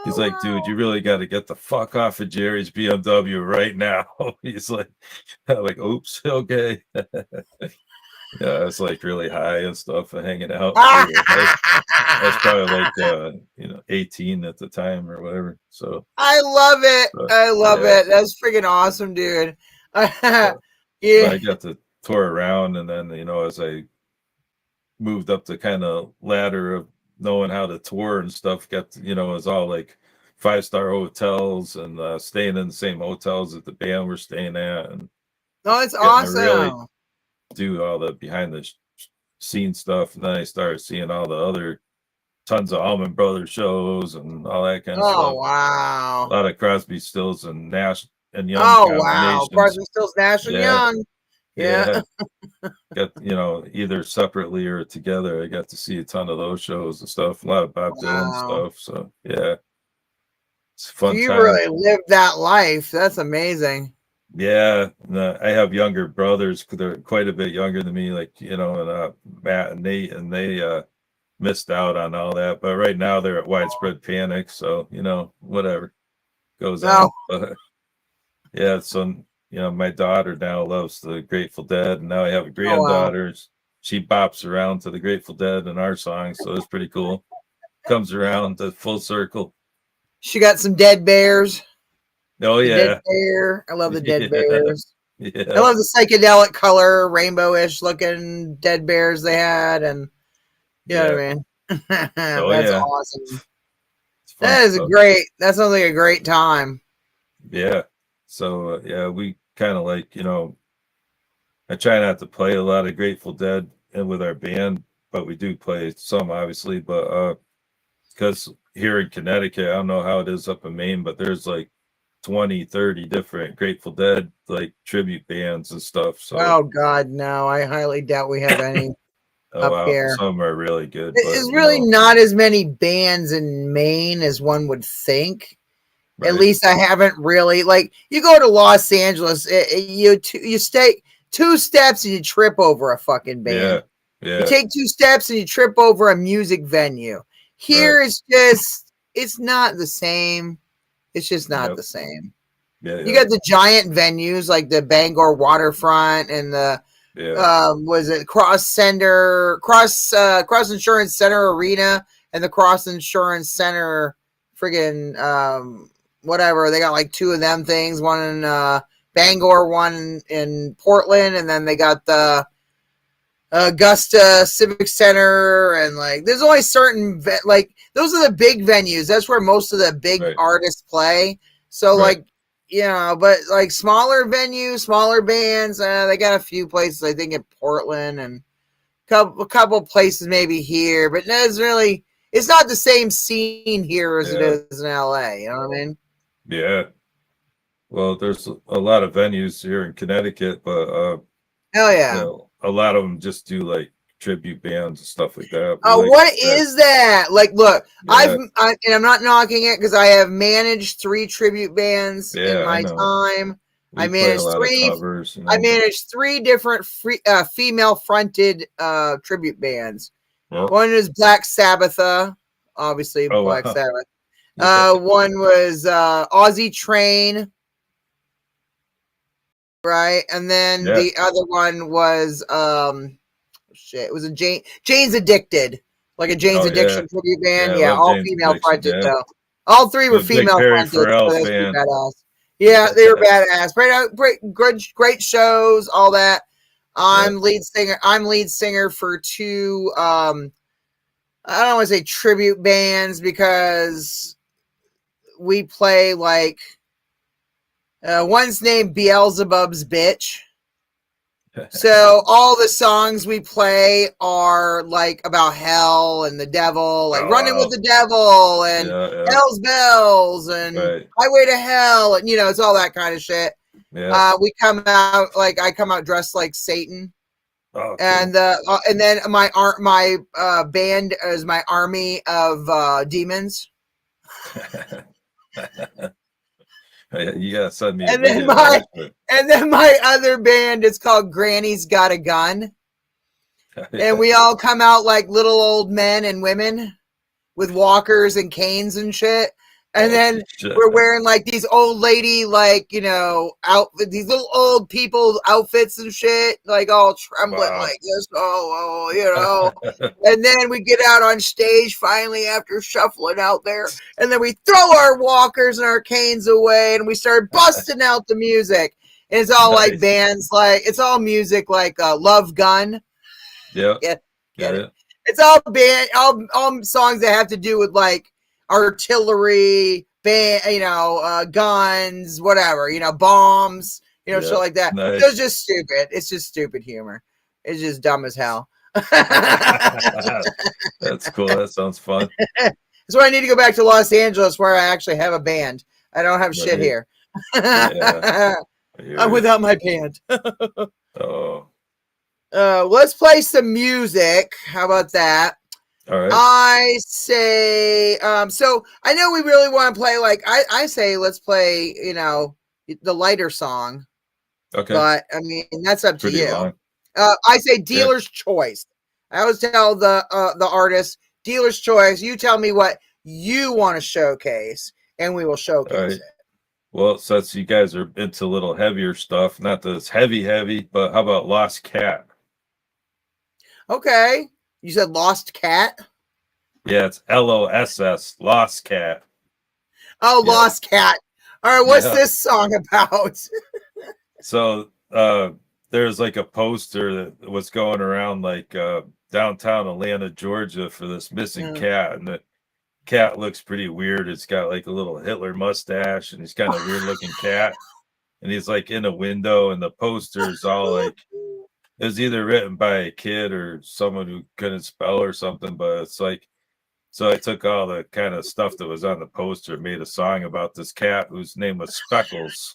he's Oh like, dude, wow. you really got to get the fuck off of Jerry's BMW right now. He's like, I'm like, oops, okay. Yeah, I was like really high and stuff and hanging out. I was probably like 18 at the time or whatever. So I love it. I love yeah. it. That's freaking awesome, dude. But, but Yeah. I got to tour around, and then as I moved up the kind of ladder of knowing how to tour and stuff, got to, it was all like 5-star hotels and staying in the same hotels that the band were staying at, and No, it's getting to really awesome. do all the behind the scene stuff. And then I started seeing all the other tons of Allman Brothers shows and all that kind of Oh stuff. A wow. lot of Crosby, Stills, and Nash and Young Oh wow. combinations. Crosby, Stills, Nash and Yeah, Young. Yeah. yeah. Got either separately or together. I got to see a ton of those shows and stuff. A lot of Bob Dylan Wow. stuff. So yeah, it's a So fun you time. really lived that life. That's amazing. Yeah, no, I have younger brothers. They're quite a bit younger than me, like and Matt and Nate, and they missed out on all that. But right now they're at widespread panic. So whatever goes No. on. But yeah, so my daughter now loves the Grateful Dead, and now I have a Oh wow. granddaughter. She bops around to the Grateful Dead and our songs, so it's pretty cool. Comes around to full circle. She got some dead bears. Oh The dead yeah, bear. I love the dead yeah, bears. I yeah, love the psychedelic color, rainbowish looking dead bears they had, and you know what yeah. I mean. Oh That's yeah, awesome. it's fun That is a stuff. great. That sounds like a great time. Yeah. So yeah, we kind of like I try not to play a lot of Grateful Dead and with our band, but we do play some obviously. But because here in Connecticut, I don't know how it is up in Maine, but there's like 20, 30 different Grateful Dead like tribute bands and stuff. So Oh God, no! I highly doubt we have any oh up wow, here. some are really good, but There's really not as many bands in Maine as one would think. At right. least I haven't really like. You go to Los Angeles, you stay 2 steps and you trip over a fucking band. Yeah. You Yeah. take 2 steps and you trip over a music venue. Right. Here it's not the same. It's just not Yep. the same. Yeah. You Yeah. got the giant venues like the Bangor Waterfront and the Yeah. was it Cross Insurance Center Arena and the Cross Insurance Center friggin' whatever. They got like two of them things, one in Bangor, one in Portland, and then they got the Augusta Civic Center, and like there's only certain like those are the big venues. That's where most of the big Right. artists play. So Right. like but like smaller venues, smaller bands, they got a few places I think in Portland and a couple places maybe here, but it's not the same scene here as it Yeah. is in LA. You know what I mean? Yeah. Well, there's a lot of venues here in Connecticut, but Hell yeah. a lot of them just do like tribute bands and stuff like that. We like What that. is that? Like, look, Yeah. and I'm not knocking it because I have managed 3 tribute bands in Yeah, I my know. time. I We play a managed lot of three. covers, I managed 3 different female-fronted tribute bands. Well, One is Black Sabbath, obviously oh Black wow. Sabbath. Yeah. One was Aussie Train, right? And then Yeah. the other one was shit. It was a Jane's Addicted, like a Jane's Oh yeah. Addiction tribute band. Yeah, I Yeah, love all Jane's female Addiction. fronted Yeah. though. All 3 I'm were a big female Perry fronted, so Farrell that's pretty fan. badass. Yeah, they were badass. Great shows, all that. Yeah. I'm lead singer. I'm lead singer for 2. I don't want to say tribute bands because we play like One's named Beelzebub's Bitch. So all the songs we play are like about hell and the devil, like Running with the Devil and Hell's Bells and Highway to Hell, and it's all that kind of shit. Yeah. We come out like I come out dressed like Satan. Oh, cool. And then my band is my army of demons. You gotta send me a And video. then my other band is called Granny's Got a Gun. And we all come out like little old men and women with walkers and canes and shit. And then we're wearing like these old lady, like, outfit, these little old people outfits and shit, like all trembling like this. And then we get out on stage finally after shuffling out there. And then we throw our walkers and our canes away and we start busting out the music. And it's all like bands, like it's all music like Love Gun. Yeah. Get it? It's all all songs that have to do with like artillery, guns, whatever, bombs, shit like that. Nice. So it's just stupid. It's just stupid humor. It's just dumb as hell. That's cool. That sounds fun. That's why I need to go back to Los Angeles where I actually have a band. I don't have shit here. I'm without my band. Let's play some music. How about that? All right. I say, so I know we really want to play, like, I say let's play, the lighter song. Okay. But, I mean, that's up to you. Long. I say dealer's choice. I always tell the artist, dealer's choice. You tell me what you want to showcase, and we will showcase it. Well, since you guys are into a little heavier stuff, not that it's heavy, but how about Lost Cat? Okay. You said Lost Cat? Yeah, it's LOSS, Lost Cat. Oh, yeah. Lost Cat. All right, what's this song about? So there's like a poster that was going around like downtown Atlanta, Georgia for this missing cat. And the cat looks pretty weird. It's got like a little Hitler mustache and he's kind of weird looking cat. And he's like in a window and the poster is all like, it was either written by a kid or someone who couldn't spell or something, but it's like, so I took all the kind of stuff that was on the poster, made a song about this cat whose name was Speckles.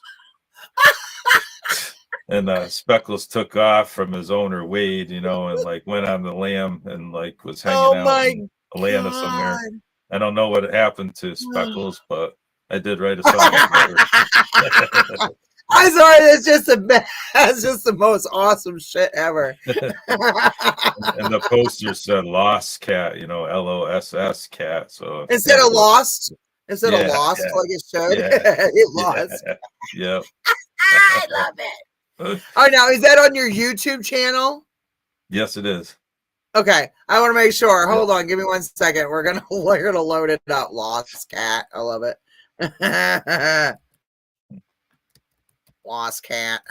And Speckles took off from his owner Wade, and like went on the lam and like was hanging out in Atlanta somewhere. I don't know what happened to Speckles, but I did write a song about her. I'm sorry, that's just the most awesome shit ever. And the poster said Lost Cat, LOSS Cat. So instead of lost, like it showed, it lost. Yeah. I love it. Oh, now is that on your YouTube channel? Yes, it is. Okay, I want to make sure. Hold on, give me 1 second. We're gonna load it up. Lost Cat, I love it. Lost Cat.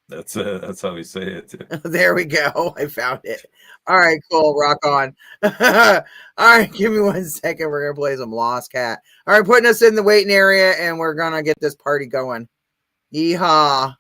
That's it. That's how we say it too. There we go. I found it. All right, cool. Rock on. All right, give me 1 second. We're gonna play some Lost Cat. All right, putting us in the waiting area, and we're gonna get this party going. Yeehaw.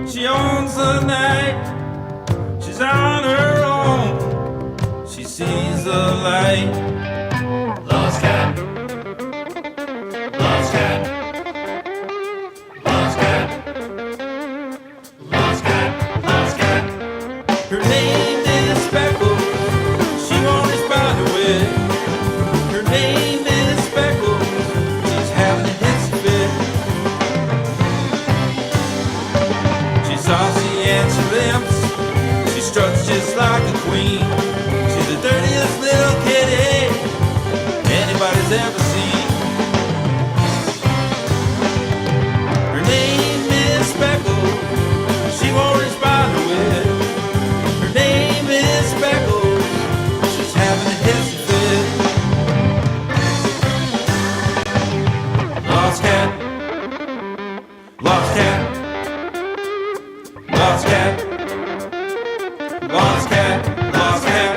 She owns the night, she's on her own. She sees the light. Lost cat. Lost cat. Lost cat. Lost cat. Lost cat. Her name is Speckles. She won't respond to it. Her name is Speckles. She's having a hissy fit. She's saucy and she limps. She struts just like a queen. She's the dirtiest little kitty anybody's ever seen. Her name is Speckles. She won't respond to it. Her name is Speckles. She's having a hissy fit. Lost cat. Lost cat. Lost cat. Lost cat. Lost cat.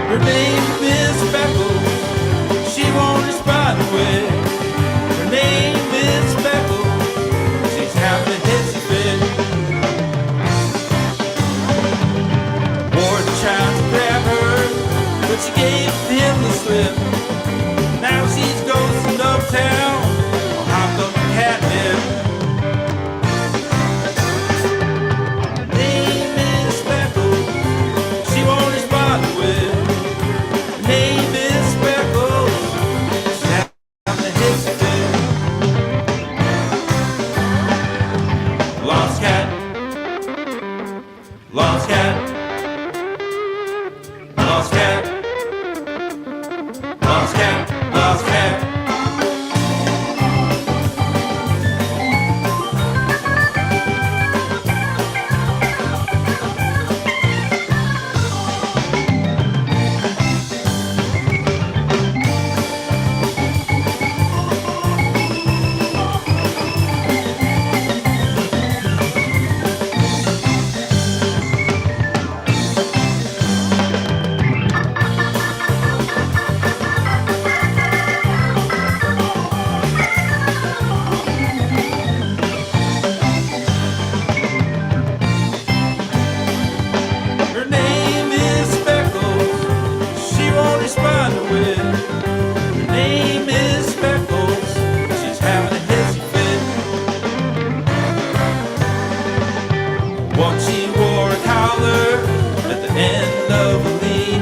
Her name is Speckles. She won't respond to it. Her name is Speckles. She's having a hissy fit. Warden tried to grab her, but she gave him the slip. Now she's ghosting uptown. I'll hop up the catnip. Her name is Speckles. She won't respond to it. Her name is Speckles. She's having a hissy fit. Lost cat. Lost cat. Lost cat. Lost cat. Lost cat. Her name is Speckles. She won't respond to it. Her name is Speckles. She's having a hissy fit. Once she wore a collar at the end of a lead.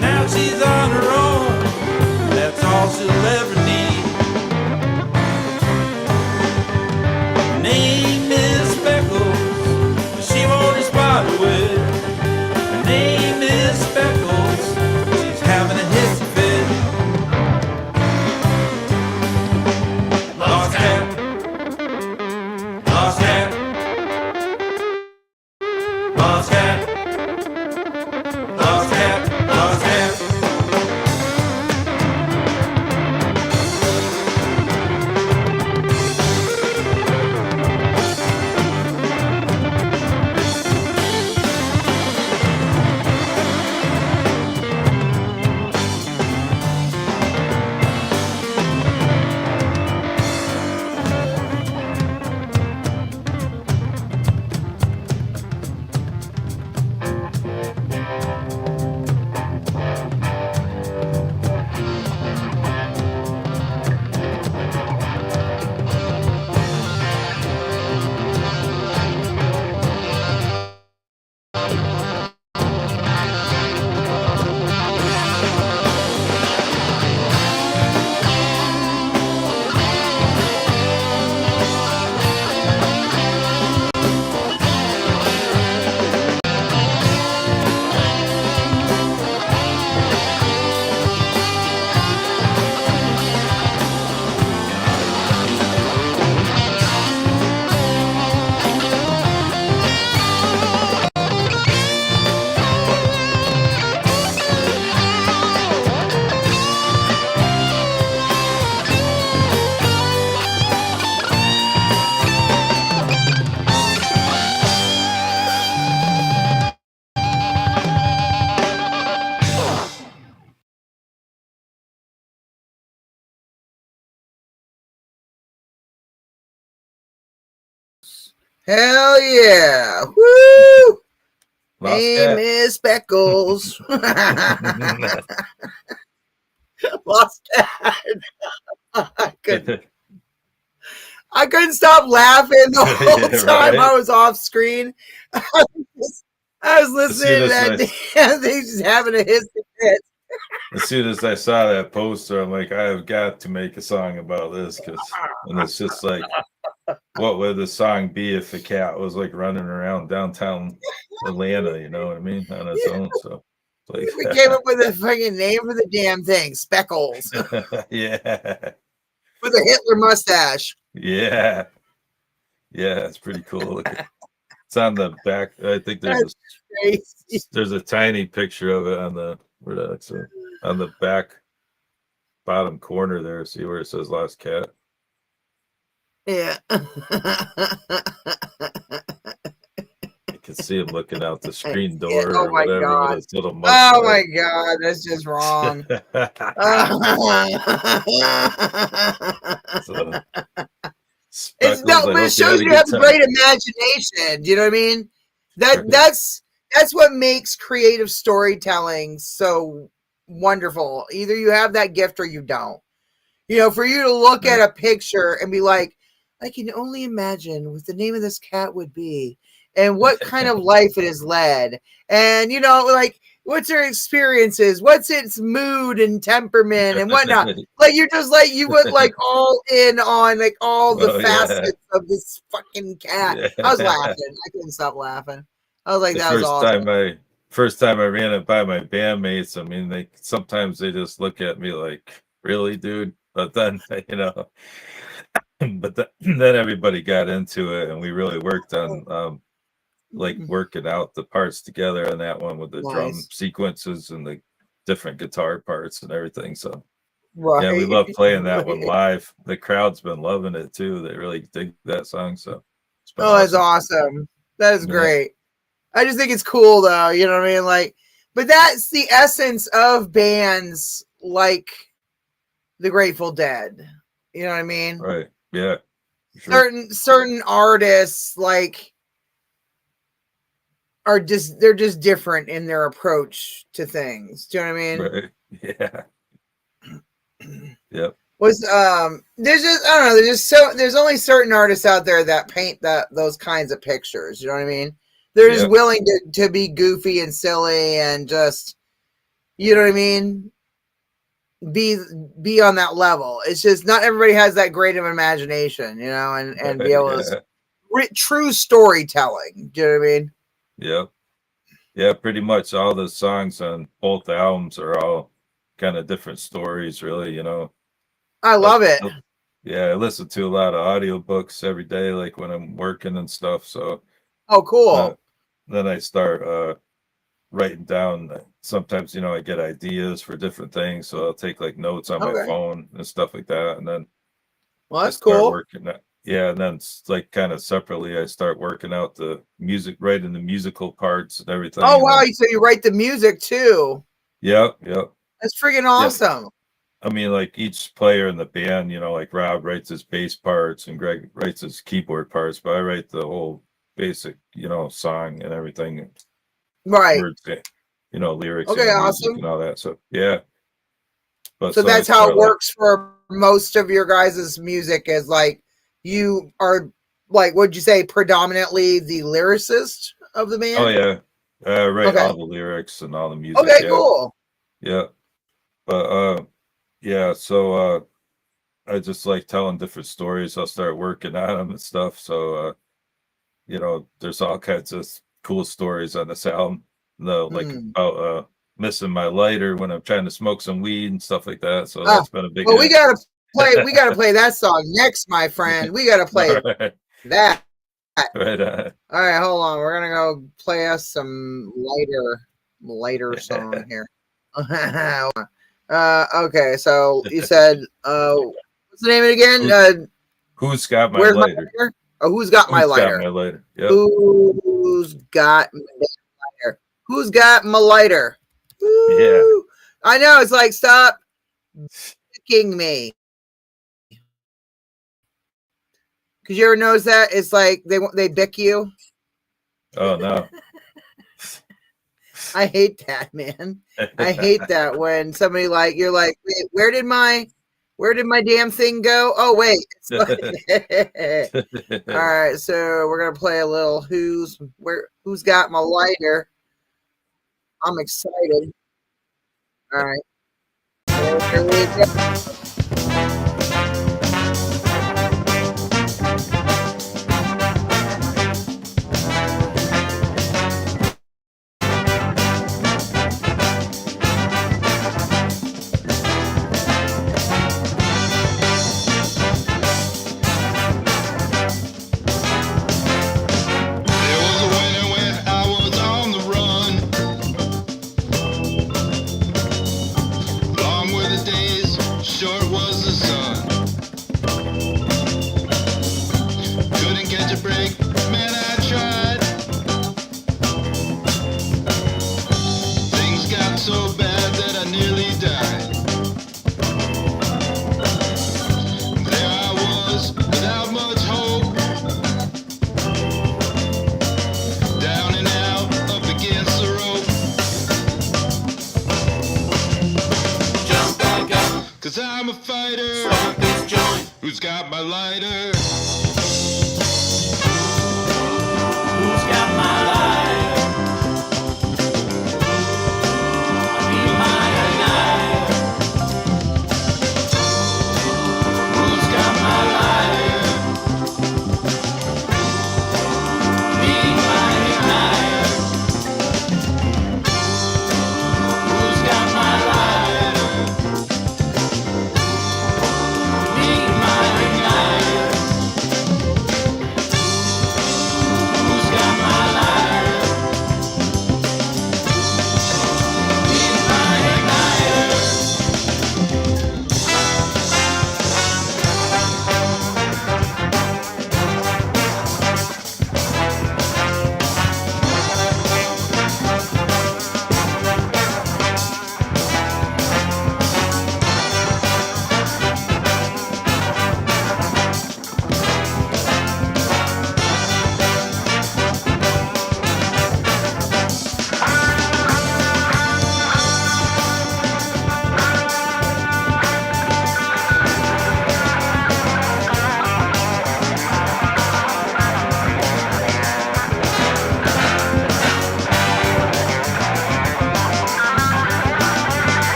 Now she's on her own. That's all she'll ever need. Her name is Speckles. She won't respond to it. Her name is Speckles. She's having a hissy fit. Lost cat. Lost cat. Lost cat. Lost cat. Lost cat. Hell yeah. Woo! Lost Name cat. is Speckles. Lost cat. I couldn't stop laughing the whole Yeah, time right. I was off screen. I was As soon listening to as that damn thing, just having a hissy fit. I saw that poster, I'm like, I have got to make a song about this and it's just like, what would the song be if the cat was like running around downtown Atlanta? You know what I mean, on its own. So, We like, came up with a fucking name for the damn thing, Speckles, yeah, with a Hitler mustache. yeah, yeah. It's pretty cool looking. It's on the back. I think That's crazy. there's a tiny picture of it on the on the back bottom corner there. See where it says "Lost Cat." Yeah. You can see him looking out the screen Yeah. door Oh or my whatever with god. his little Oh my mustache. god. That's just wrong. So, It's Speckles, no, I but it hope you had shows a you good have a time. great imagination. Do you know what I mean? That Right. that's what makes creative storytelling so wonderful. Either you have that gift or you don't. You know, for you to look at Right. a picture and be like, I can only imagine what the name of this cat would be and what kind of life it has led. And, you know, like, what's her experiences? What's its mood and temperament and whatnot? Like, you're just like, you went like all in on like all the Oh yeah, facets of this fucking cat. yeah. I was laughing. I couldn't stop laughing. I was like, The that was awesome. first time I ran it by my bandmates, I mean, they sometimes they just look at me like, "Really, dude?" But then, then everybody got into it, and we really worked on like working out the parts together on that one with the drum Nice. sequences and the different guitar parts and everything. So yeah, we Right. love playing that one Right. live. The crowd's been loving it too. They really dig that song. So it's been Oh, that's awesome. awesome. That is Yeah, great. I just think it's cool though, you know what I mean? Like, but that's the essence of bands like the Grateful Dead. You know what I mean? right. Yeah, for sure. Certain artists like are just they're just different in their approach to things. Do you know what I mean? Right. Yeah. Yep. Was there's just I don't know, there's only certain artists out there that paint those kinds of pictures, you know what I mean? They're just Yep. willing to be goofy and silly and just you know what I mean? Be on that level. It's just not everybody has that great of imagination, you know, and be Right. able to Yeah. true storytelling. Do you know what I mean? Yep. Yeah. Pretty much all the songs on both albums are all kind of different stories, really. You know. I I, love it. yeah, I listen to a lot of audiobooks every day, like when I'm working and stuff. So Oh, uh, cool. then I start writing down. Sometimes, I get ideas for different things, so I'll take like notes on my Okay. phone and stuff like that, and then Well, I that's start cool. working. Yeah, and then like kind of separately, I start working out the music, writing the musical parts and everything, Oh, and wow. then So you write the music too. yep, yep, That's freaking yep. awesome. I mean, like each player in the band, like Rob writes his bass parts and Greg writes his keyboard parts, but I write the whole basic, song and everything, Right. words, lyrics, Okay, music awesome. and all that. So yeah, but So so I that's how it start like, works for most of your guys' music is like you are like what'd you say, predominantly the lyricist of the oh band? yeah, I write Okay. all the lyrics and all the music. Okay, Yeah, cool. yeah, but yeah. So I just like telling different stories. I'll start working on them and stuff. So there's all kinds of cool stories on this album. Like Hmm. about missing my lighter when I'm trying to smoke some weed and stuff like that. So Ah, that's been a big well, hit. we gotta play that song next, my friend. We gotta All play right, that. right on. All right, hold on. We're gonna go play us some lighter song here. Okay, so you said what's the name of it again? Who, who's got my Where's my lighter? lighter? Oh, who's got my Who's got my lighter? lighter? Yep. Who's got my lighter? Who's got my lighter? Yeah. Woo! I know it's like stop kicking me. Cause you ever notice that it's like they bick you. Oh no. I hate that, man. I hate that when somebody like you're like, wait, where did my damn thing go? Oh wait. It's like, all right, so we're gonna play a little who's got my lighter. I'm excited. All right. Here we go. There was a winter when I was on the run. Long were the days, short was the sun. Couldn't catch a break, man, I tried. Things got so bad that I nearly died. There I was, without much hope. Down and out, up against the rope. Jump back up, 'Cause I'm a fighter. start this joint. Who's got my lighter? Who's got my lighter? I need my lighter. Who's got my lighter? Need my lighter. Who's got my lighter? Need my lighter.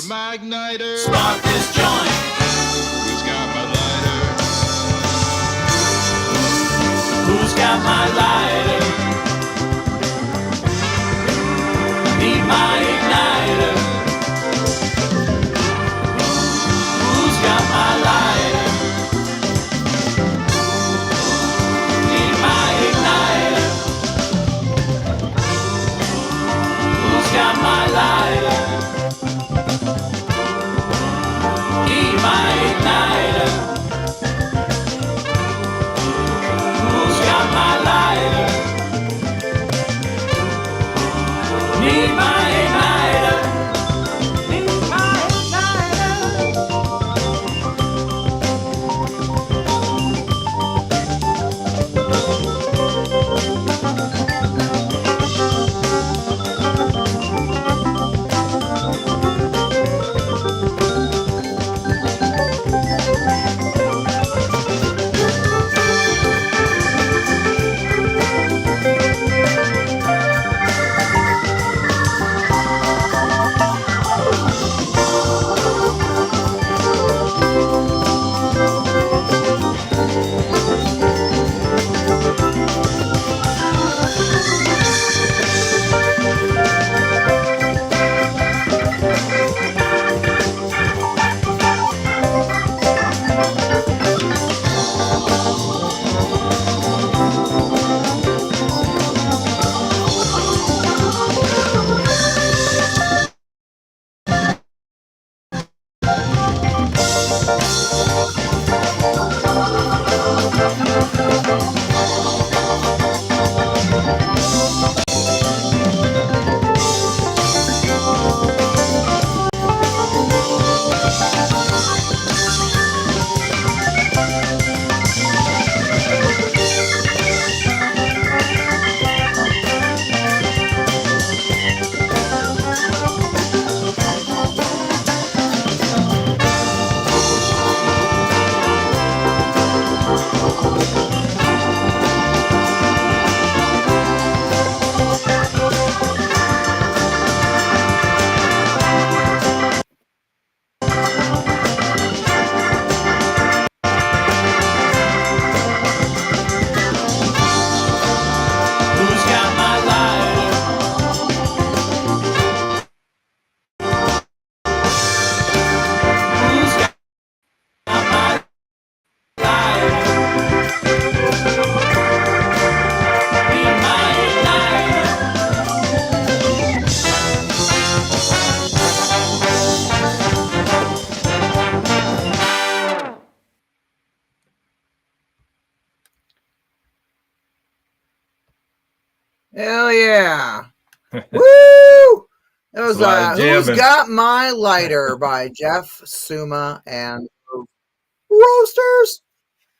my igniter? Spark this joint. Who's got my lighter? Who's got my lighter? I need my igniter. Who's got my lighter? Need my igniter. Who's got my lighter? Need my igniter. Who's got my lighter? Need my igniter. Need my igniter. Who's got my lighter? Who's got my lighter? Need my igniter. Hell yeah. Woo! That was a lot of Who's jamming. Got My Lighter by Jeff Summa and Roasters.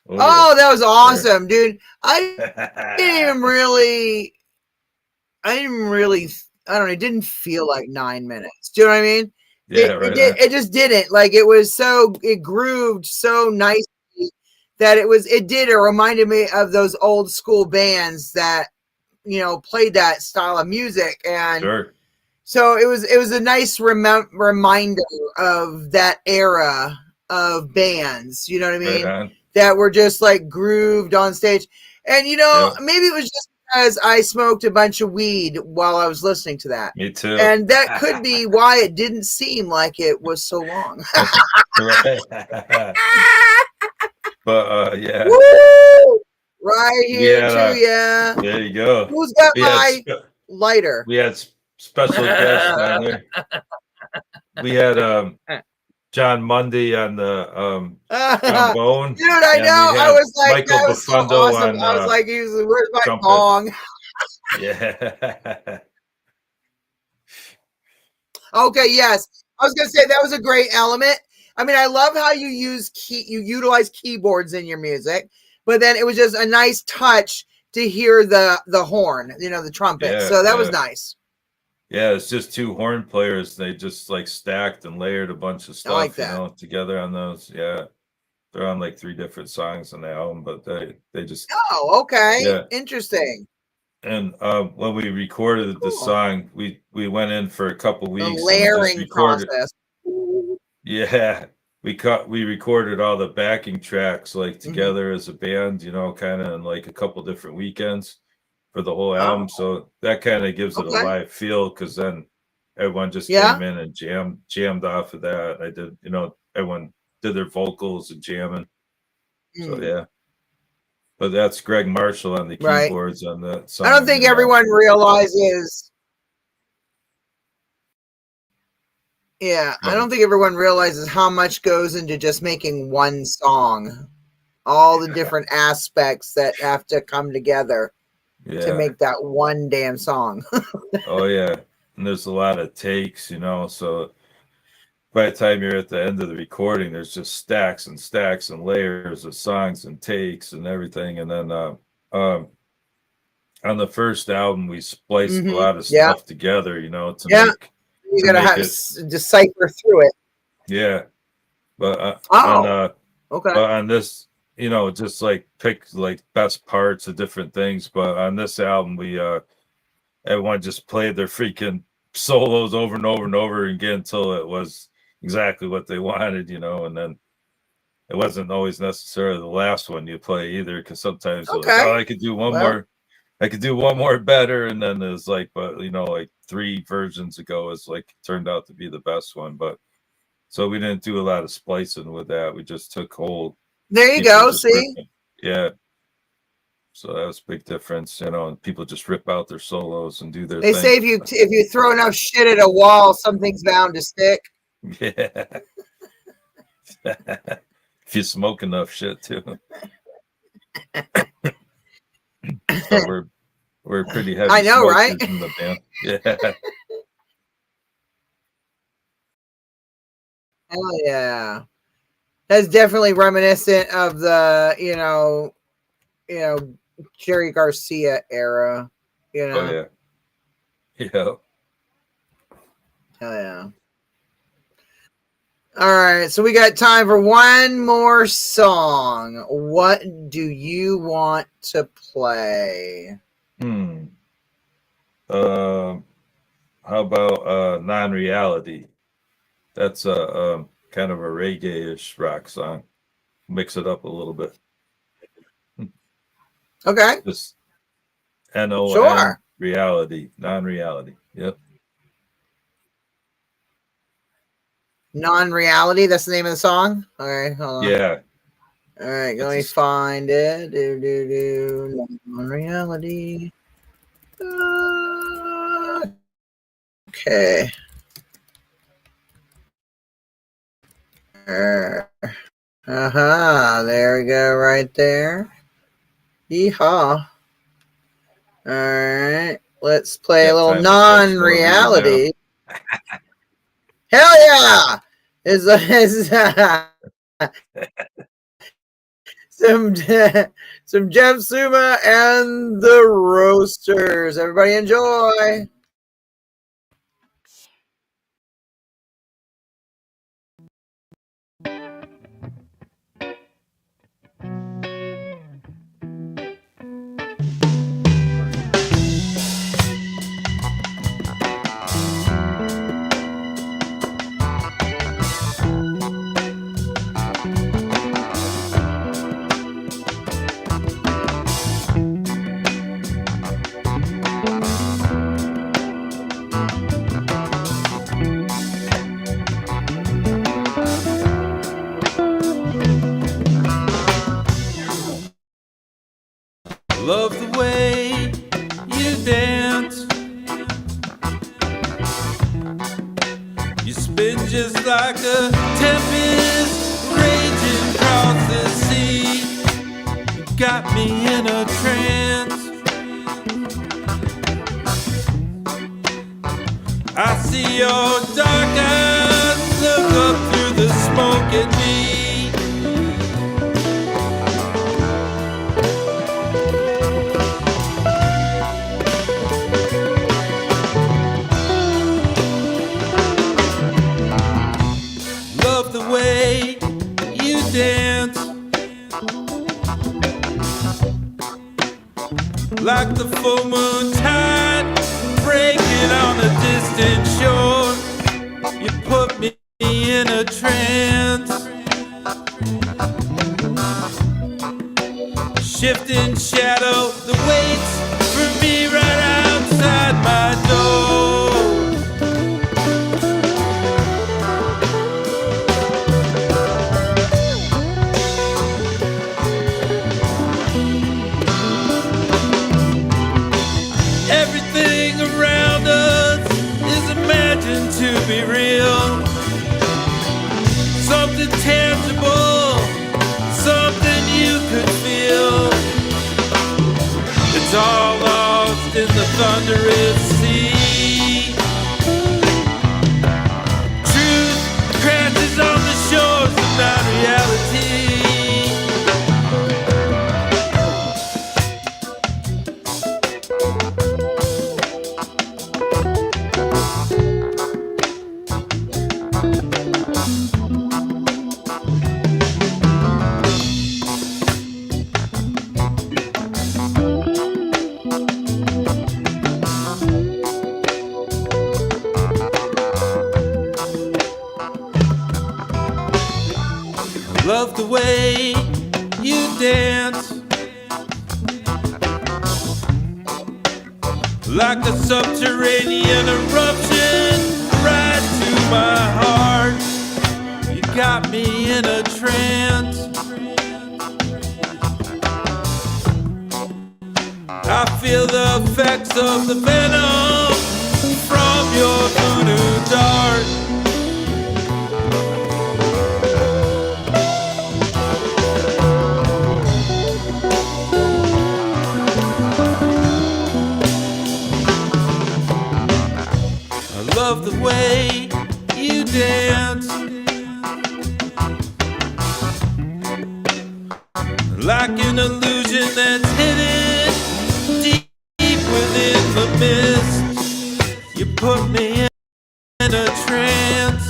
Oh, that was awesome, dude. I didn't really, I don't know, it didn't feel like 9 minutes. Do you know what I mean? Yeah, right. It just didn't. Like it grooved so nicely that it reminded me of those old school bands that, played that style of music. And Sure. so it was a nice reminder of that era of bands, you know what I mean? Right on. That were just like grooved on stage. And Yeah. maybe it was just because I smoked a bunch of weed while I was listening to that. Me too. And that could be why it didn't seem like it was so long. Right. But yeah. Woo! Right We here had, too, yeah. there you go. Who's got We had my spe- lighter? we had special guests on there. We had John Mundy on the trombone. Dude, I and know. we I had was like, Michael that was so Bufondo awesome. on I was like, where's my trumpet. bong? Yeah. Okay, yes. I was gonna say that was a great element. I mean, I love how you utilize keyboards in your music, but then it was just a nice touch to hear the horn, the trumpet. Yeah, So that was yeah. nice. Yeah, it's just two horn players. They just like stacked and layered a bunch of stuff, like that. Together on those. Yeah. They're on like 3 different songs on the album, but they just Oh, okay. Yeah. Interesting. And when we recorded the Cool. song, we went in for a couple The weeks and we just layering recorded. process. Yeah, we recorded all the backing tracks like Mm-hmm. together as a band, kind of in like a couple different weekends for the whole Oh, album. So that kind of gives it a okay. live feel because then everyone just Yeah. came in and jammed off of that. I did, everyone did their vocals and jamming. So Mm, yeah, but that's Greg Marshall on the right. keyboards on that I song. don't think everyone realizes. Yeah, I don't think everyone realizes how much goes into just making one song. All the different aspects that have to come together to Yeah. make that one damn song. Oh yeah, and there's a lot of takes, so by the time you're at the end of the recording, there's just stacks and stacks and layers of songs and takes and everything. And then on the first album, we spliced a lot of Yeah. stuff together, to Yeah. make You to gotta make have it. decipher through it. Yeah, but Oh, okay. but on this, just like pick like best parts of different things. But on this album, we everyone just played their freaking solos over and over and over again until it was exactly what they wanted, and then it wasn't always necessarily the last one you play either, because sometimes you're like, Okay. oh, I could do one Well, more, I could do one more better, and then there's like, but like 3 versions ago is like turned out to be the best one. But so we didn't do a lot of splicing with that. We just took whole there you people go. just See, ripping. Yeah. So that was a big difference, and people just rip out their solos and do their they thing. say if you throw enough shit at a wall, something's bound to stick. Yeah. If you smoke enough shit too. So we're pretty heavy I know, smokers right? in the band. Yeah. Hell yeah. That's definitely reminiscent of the, Jerry Garcia era. Oh yeah. Yeah. Hell yeah. All right, so we got time for one more song. What do you want to play? How about Non-Reality? That's a kind of a reggae-ish rock song. Mix it up a little bit. Okay. Just NON Sure. reality, non-reality. Yep. Non-reality, that's the name of the song? All right, hold on. Yeah. All right, let me find it. Non-reality. Okay. There we go, right there. Yeehaw. All right, let's play a little non-reality. Hell yeah! Is some Jeff Summa and the Roasters. Everybody enjoy. Love the way you dance. You spin just like a tempest raging across the sea. You got me in a trance. I see your dark eyes look up through the smoke at me. Love the way you dance, like the full moon tide breaking on a distant shore. You put me in a trance, shifting shadow that waits for me right outside my door. Everything around us is imagined to be real, something tangible, something you could feel. It's all lost in the thunderous sea. Truth crashes on the shores of non-reality. Love the way you dance, like a subterranean eruption right to my heart. You got me in a trance. I feel the effects of the venom from your voodoo dart. Love the way you dance, like an illusion that's hidden deep within the mist. You put me in a trance.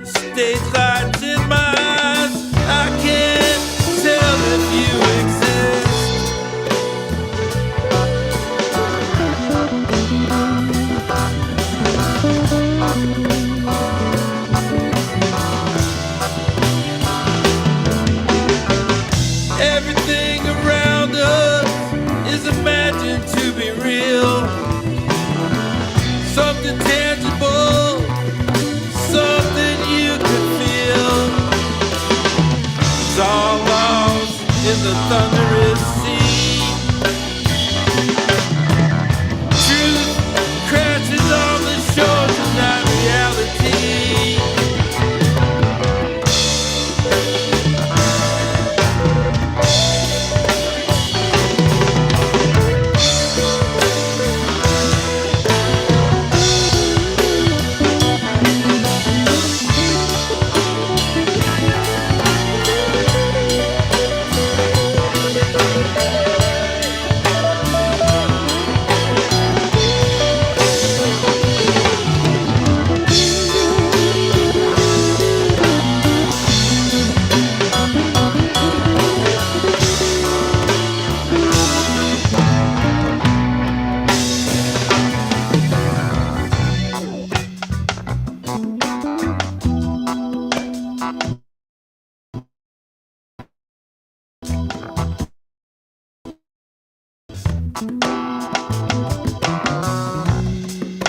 Stage lights in my eyes, I can't tell if you exist. Everything around us is imagined to be real, something tangible, something you could feel. It's all lost in the thunderous sea. Truth crashes on the shores of non-reality.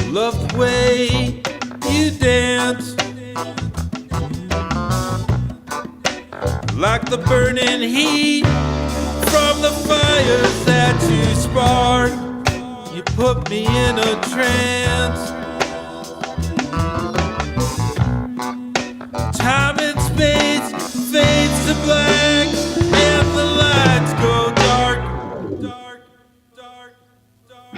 Love the way you dance, like the burning heat from the fires that you spark. You put me in a trance. Time and space fades to black, and the lights go dark, dark, dark, dark.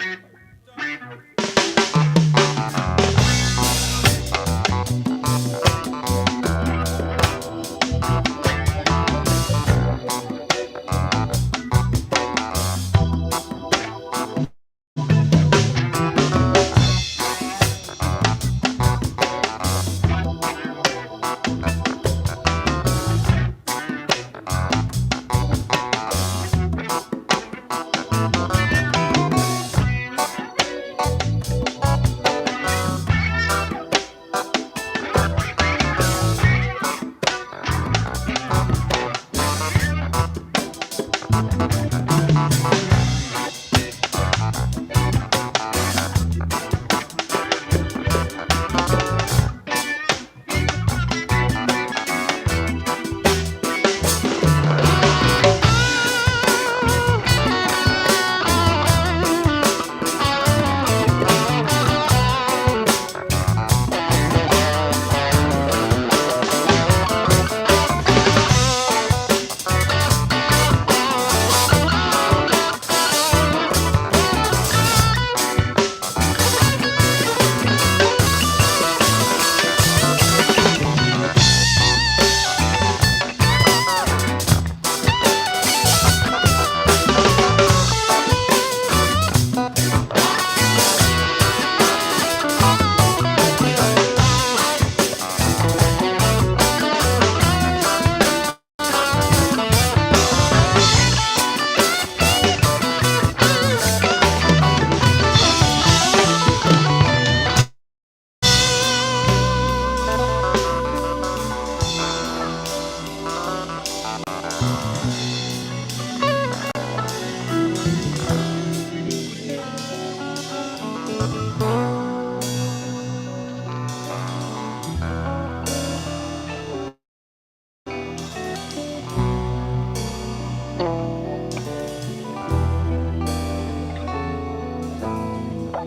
L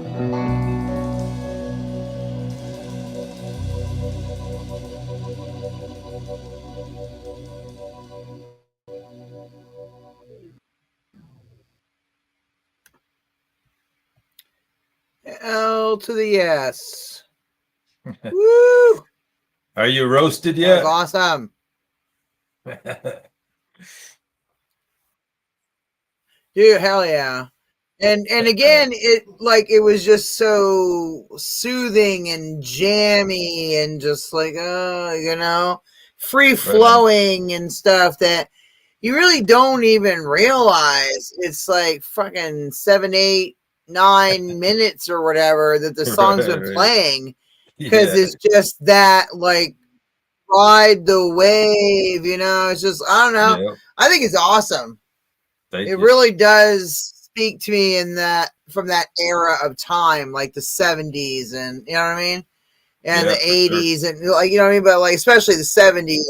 to the S. Woo! Are you roasted That was yet? awesome. Dude, hell yeah. And again, it was just so soothing and jammy and just like free flowing and stuff that you really don't even realize it's like fucking 7, 8, 9 minutes or whatever that the song's been playing, because it's just that like ride the wave, it's just, I don't know. Yeah. I think it's awesome. Thank It you. really does speak to me from that era of time, like the 70s, and you know what I mean, and Yeah, the for sure. 80s, and like, you know what I mean, but like especially the 70s,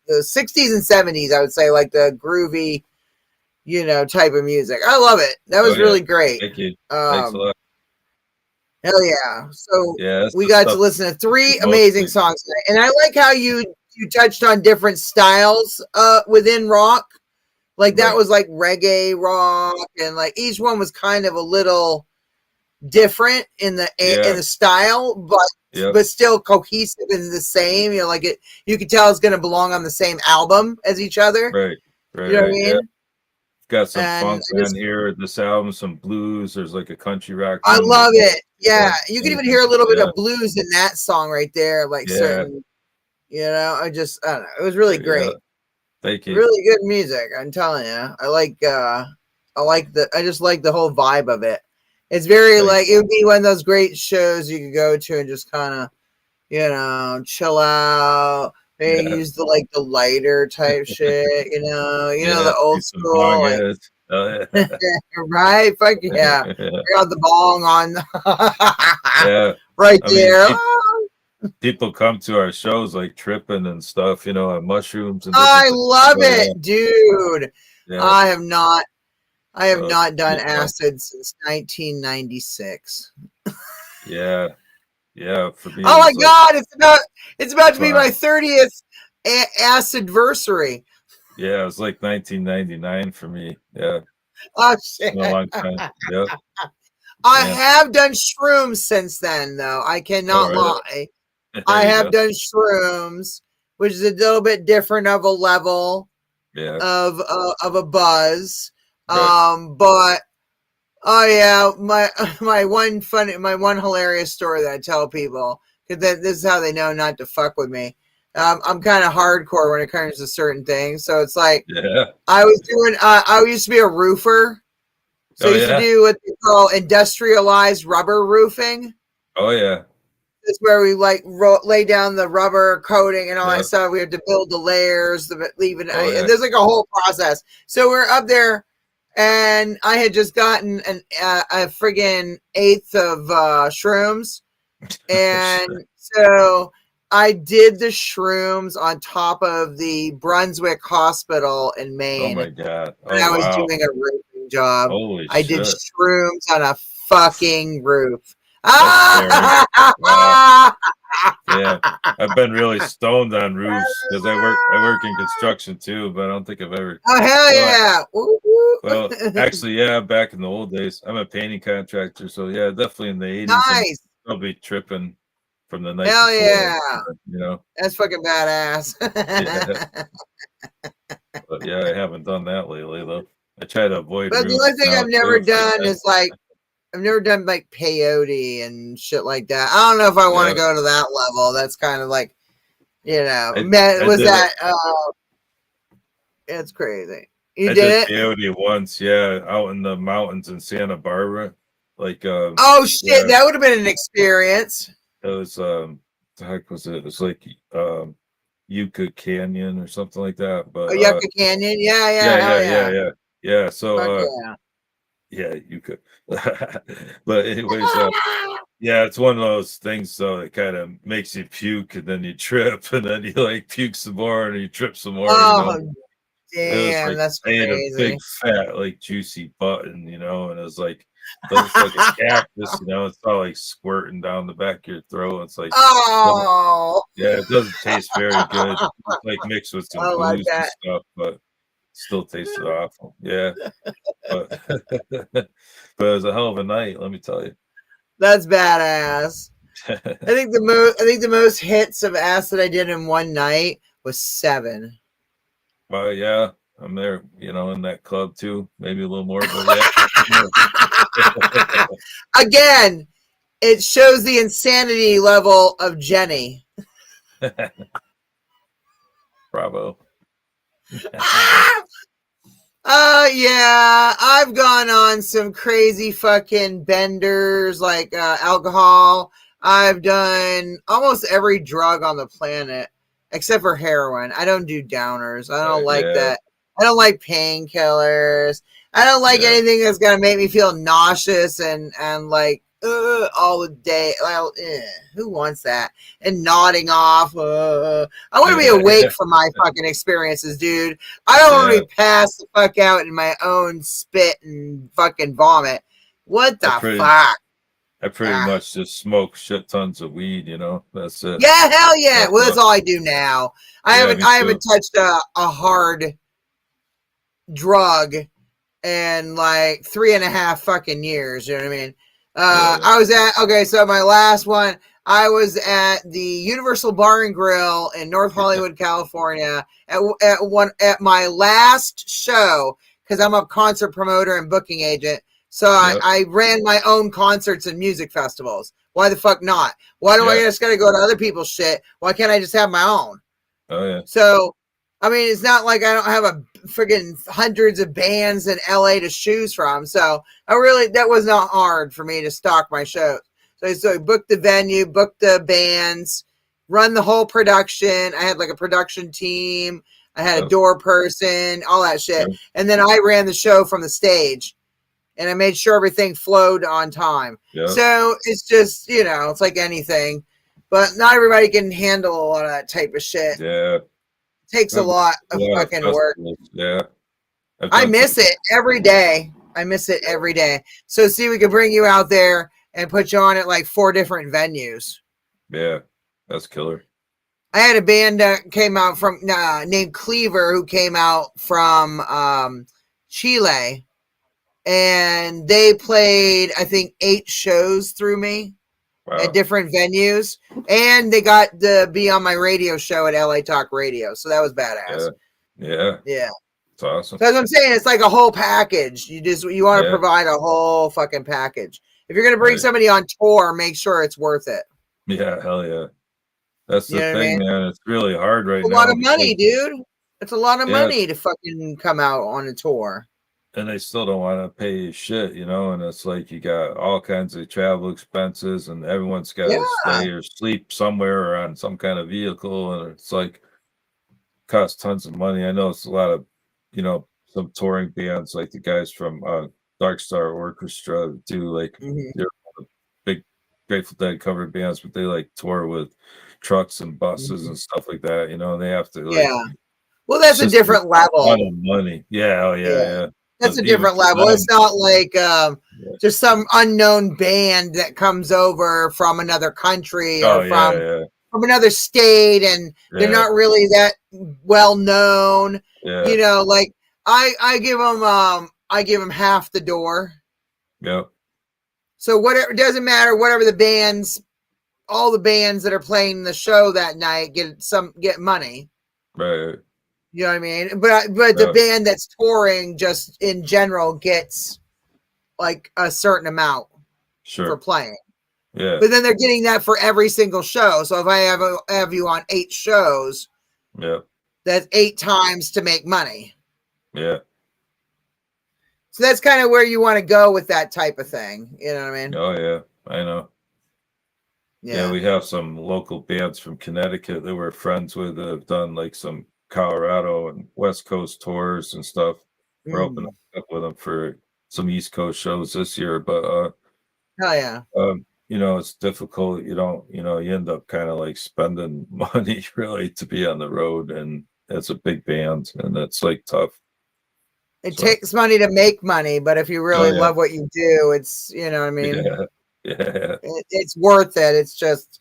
the 60s and 70s, I would say, like the groovy, type of music. I love it. That was Oh, yeah. really great. Thank you. Thanks a lot. Hell yeah. So Yeah, that's we the got to stuff listen to 3 mostly. amazing songs tonight. And I like how you touched on different styles within rock. Like that Right. was like reggae rock, and like each one was kind of a little different in the style, but still cohesive and the same. Like you could tell it's going to belong on the same album as each other. Right. You know what I mean? Yeah. Got some And funk on here. This album, some blues. There's like a country rock. I one. love it. Yeah, Yeah. you can even hear a little bit Yeah. of blues in that song right there. Like certain, I don't know. It was really great. Thank you. Really good music. I'm telling you. I just like the whole vibe of it. It's very like, it would be one of those great shows you could go to and just kind of, chill out. Maybe use the lighter type shit, the old school, like, right? Fuck yeah. Got the bong on. Yeah. Right I mean, there. people come to our shows like tripping and stuff, on mushrooms and I love it, dude. Yeah. I have not done acid since 1996. Yeah. For me, Oh my god, it's about to be my 30th acidversary. Yeah, it was like 1999 for me. Yeah. Oh shit. A long time. Yep. I have done shrooms since then, though. I cannot lie. I have done shrooms, which is a little bit different of a level of a buzz. Right. But oh yeah, my one hilarious story that I tell people, because this is how they know not to fuck with me. I'm kind of hardcore when it comes to certain things, so it's like I used to be a roofer, so I used to do what they call industrialized rubber roofing. Oh yeah. It's where we like lay down the rubber coating and all that stuff. We have to build the layers, and there's like a whole process. So we're up there, and I had just gotten a friggin' 1/8 of shrooms, and so I did the shrooms on top of the Brunswick Hospital in Maine. Oh my god! When I was doing a roofing job. Holy I shit. did shrooms on a fucking roof. Wow. Yeah, I've been really stoned on roofs because I work in construction too, but I don't think I've ever. Oh hell yeah! Well, actually, yeah, back in the old days, I'm a painting contractor, so yeah, definitely in the 80s. Nice. I'll be tripping from the night. Hell before, yeah! That's fucking badass. But yeah, I haven't done that lately though. I try to avoid. But the only thing I've never done is like, I've never done like peyote and shit like that. I don't know if I want to go to that level. That's kind of like, it's crazy. You did it? Peyote once, out in the mountains in Santa Barbara. Like oh shit, that would have been an experience. It was the heck was it? It was like Yucca Canyon or something like that. But Yucca Canyon, yeah. So you could. But anyways, it's one of those things. So it kind of makes you puke, and then you trip, and then you like puke some more, and you trip some more. Oh, damn, that's crazy. I ate a big fat, like juicy button, and it was like looks like a cactus, you know, it's all like squirting down the back of your throat. It's like, Oh, yeah, it doesn't taste very good. It's like mixed with some oh my booze and God. stuff, but still tasted awful. Yeah, but but it was a hell of a night, let me tell you. That's badass. I think the most hits of acid I did in one night was 7. Well, yeah, I'm there, you know, in that club too. Maybe a little more, but yeah. Again, it shows the insanity level of Jenny. Bravo. Yeah, I've gone on some crazy fucking benders like alcohol. I've done almost every drug on the planet except for heroin. I don't do downers. I don't like Yeah, that. I don't like painkillers. I don't like yeah. anything that's gonna make me feel nauseous and like all the day. Well, who wants that? And nodding off. I want to be awake for my fucking experiences, dude. I don't want to Yeah. be passed the fuck out in my own spit and fucking vomit. What the I pretty fuck? I pretty much just smoke shit tons of weed, you know. That's it. Yeah, hell yeah. That's Well, that's all I do now. Yeah, me I too. haven't touched a hard drug in like 3.5 fucking years. You know what I mean? Yeah. I was at, okay, so my last one, I was at the Universal Bar and Grill in North Hollywood, California at my last show because I'm a concert promoter and booking agent. So Yep. I ran my own concerts and music festivals. Why the fuck not? Why do I Yeah. just got to go to other people's shit? Why can't I just have my own? Oh yeah. So, I mean, it's not like I don't have a friggin' hundreds of bands in LA to choose from. So that was not hard for me to stock my shows. So I booked the venue, booked the bands, run the whole production. I had like a production team. I had a door person, all that shit. Yeah. And then I ran the show from the stage and I made sure everything flowed on time. Yeah. So it's just, it's like anything, but not everybody can handle a lot of that type of shit. Yeah. Takes a lot of fucking work. Yeah. I miss it every day. I miss it every day. So see, we could bring you out there and put you on at like 4 different venues. Yeah. That's killer. I had a band that came out from named Cleaver who came out from Chile, and they played I think 8 shows through me. Wow. At different venues, and they got to be on my radio show at LA Talk Radio, so that was badass. Yeah. It's awesome. So as I'm saying, it's like a whole package. You want to Yeah. provide a whole fucking package. If you're gonna bring Right. somebody on tour, make sure it's worth it. Yeah, hell yeah. That's You the know what I thing, mean? man. It's really hard right It's a now. lot of money, dude. It's a lot of Yeah. money to fucking come out on a tour. And they still don't want to pay you shit, you know, and it's like you got all kinds of travel expenses and everyone's got to Yeah. stay or sleep somewhere or on some kind of vehicle, and it's like costs tons of money. I know it's a lot of, you know, some touring bands like the guys from Dark Star Orchestra do, like Mhm. they're big Grateful Dead cover bands, but they like tour with trucks and buses and stuff like that, you know, and they have to like Yeah. Well, that's a just different ton level. of money. Yeah, oh yeah, Yeah. yeah. That's But a even different for level. them, It's not like yeah. just some unknown band that comes over from another country Oh or yeah, yeah, from another state, and they're yeah, not really that well known. yeah, Like I give them half the door. yep, So whatever, it doesn't matter. Whatever the bands, all the bands that are playing the show that night get money. right, You know what I mean? But the yeah, band that's touring just in general gets like a certain amount for sure, playing. yeah, But then they're getting that for every single show. So if I have you on 8 shows, yeah, that's 8 times to make money. yeah, So that's kind of where you want to go with that type of thing. You know what I mean? oh yeah, I know. Yeah, we have some local bands from Connecticut that we're friends with that have done like some Colorado and West Coast tours and stuff. We're opening up with them for some East Coast shows this year, but Oh yeah. you know, it's difficult. You don't, you know, you end up kind of like spending money really to be on the road, and it's a big band, and it's like tough. It So, takes money to make money, but if you really yeah, love what you do, it's, you know what I mean? yeah, yeah, It's worth it. It's just,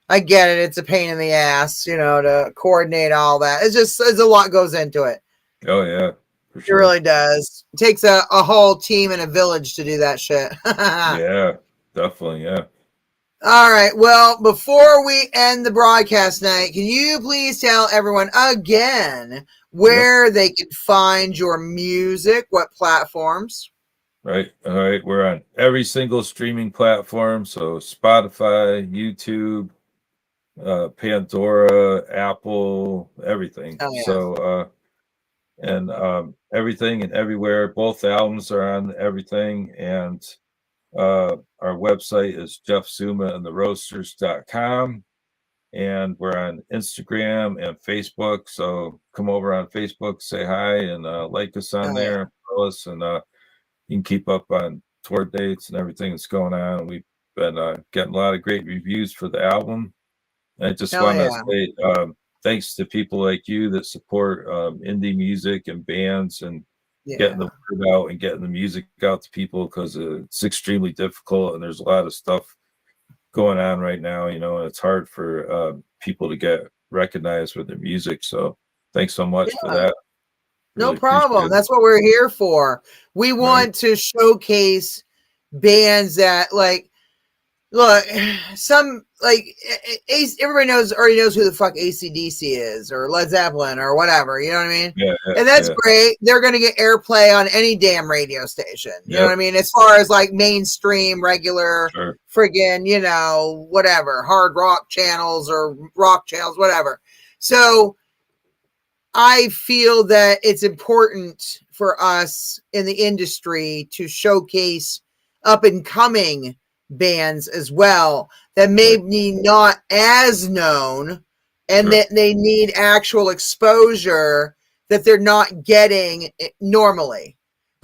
I get it. It's a pain in the ass, to coordinate all that. There's a lot goes into it. oh yeah, for It sure. really does. It takes a whole team and a village to do that shit. Yeah, definitely. Yeah. All right. Well, before we end the broadcast night, can you please tell everyone again Yep. where they can find your music, what platforms? Right. All right. We're on every single streaming platform. So Spotify, YouTube, Pandora, Apple, everything. Oh yeah. So, and everything and everywhere. Both albums are on everything. And our website is jeffsummaandtheroasters.com. And we're on Instagram and Facebook. So come over on Facebook, say hi, and like us on Oh yeah. there and follow us. And you can keep up on tour dates and everything that's going on. We've been getting a lot of great reviews for the album. And I just Hell want to yeah. say thanks to people like you that support indie music and bands and Yeah. getting the word out and getting the music out to people because it's extremely difficult and there's a lot of stuff going on right now, and it's hard for people to get recognized with their music. So thanks so much for Yeah. that. No Really appreciate problem. it. That's what we're here for. We Right. want to showcase bands that look, some everybody already knows who the fuck AC/DC is or Led Zeppelin or whatever, you know what I mean? Yeah, And that's yeah. great. They're going to get airplay on any damn radio station. You know what I mean? As far as like mainstream, regular, Sure. friggin', whatever, hard rock channels or rock channels, whatever. So I feel that it's important for us in the industry to showcase up and coming bands as well that may be not as known and that they need actual exposure that they're not getting normally.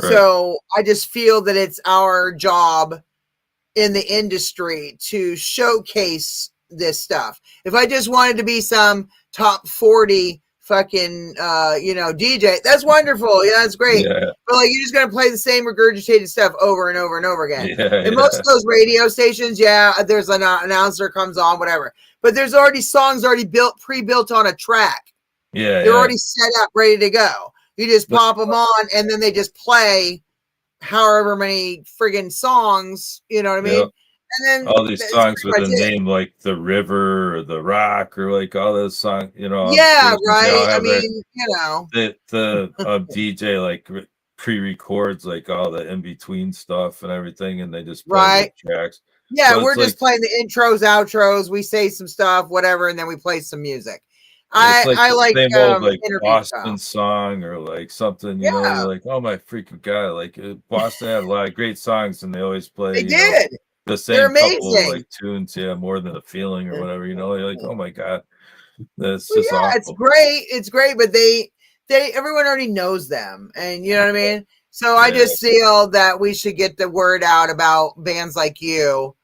Right. So I just feel that it's our job in the industry to showcase this stuff. If I just wanted to be some top 40 fucking DJ, that's wonderful. Yeah, that's great. Yeah. But like, you're just gonna play the same regurgitated stuff over and over and over again. Yeah, And most of those radio stations, there's an announcer comes on, whatever. But there's already songs pre-built on a track. Yeah, They're already set up, ready to go. You just pop them on, and then they just play however many friggin' songs, you know what I mean? Yep. And then All these songs with a it. name like The River or The Rock or like all those songs, Yeah, they all right. I have mean, the DJ like pre-records like all the in-between stuff and everything, and they just play the tracks. Yeah, So we're it's just playing the intros, outros. We say some stuff, whatever, and then we play some music. It's like I the like same old like interview Boston style. song or like something, Yeah. you're like, oh my freaking god, like Boston had a lot of great songs and they always play, They did. the They're same couple of amazing. like tunes, More Than a Feeling or whatever, you're like, oh my god, that's Well, just yeah, awful. it's great, but they everyone already knows them, and you know what I mean. So I Yeah. just feel that we should get the word out about bands like you,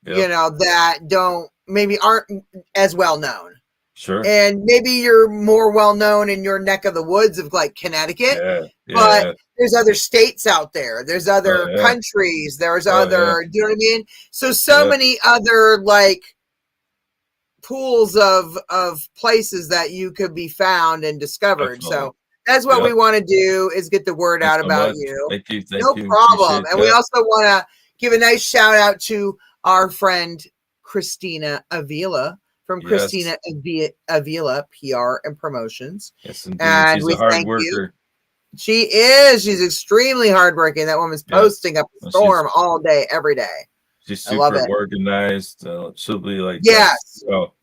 that aren't as well known. Sure. And maybe you're more well known in your neck of the woods of like Connecticut, but there's other states out there. There's other countries. There's other, you know what I mean? So many other like pools of places that you could be found and discovered. Definitely. So that's what we want to do is get the word out about you. Thank you. No problem. And we also want to give a nice shout out to our friend Christina Avila from Christina Avila PR and Promotions. Yes, indeed. And She's a hard worker. She is. She's extremely hardworking. That woman's posting up a storm all day, every day. She's super organized. She'll be like,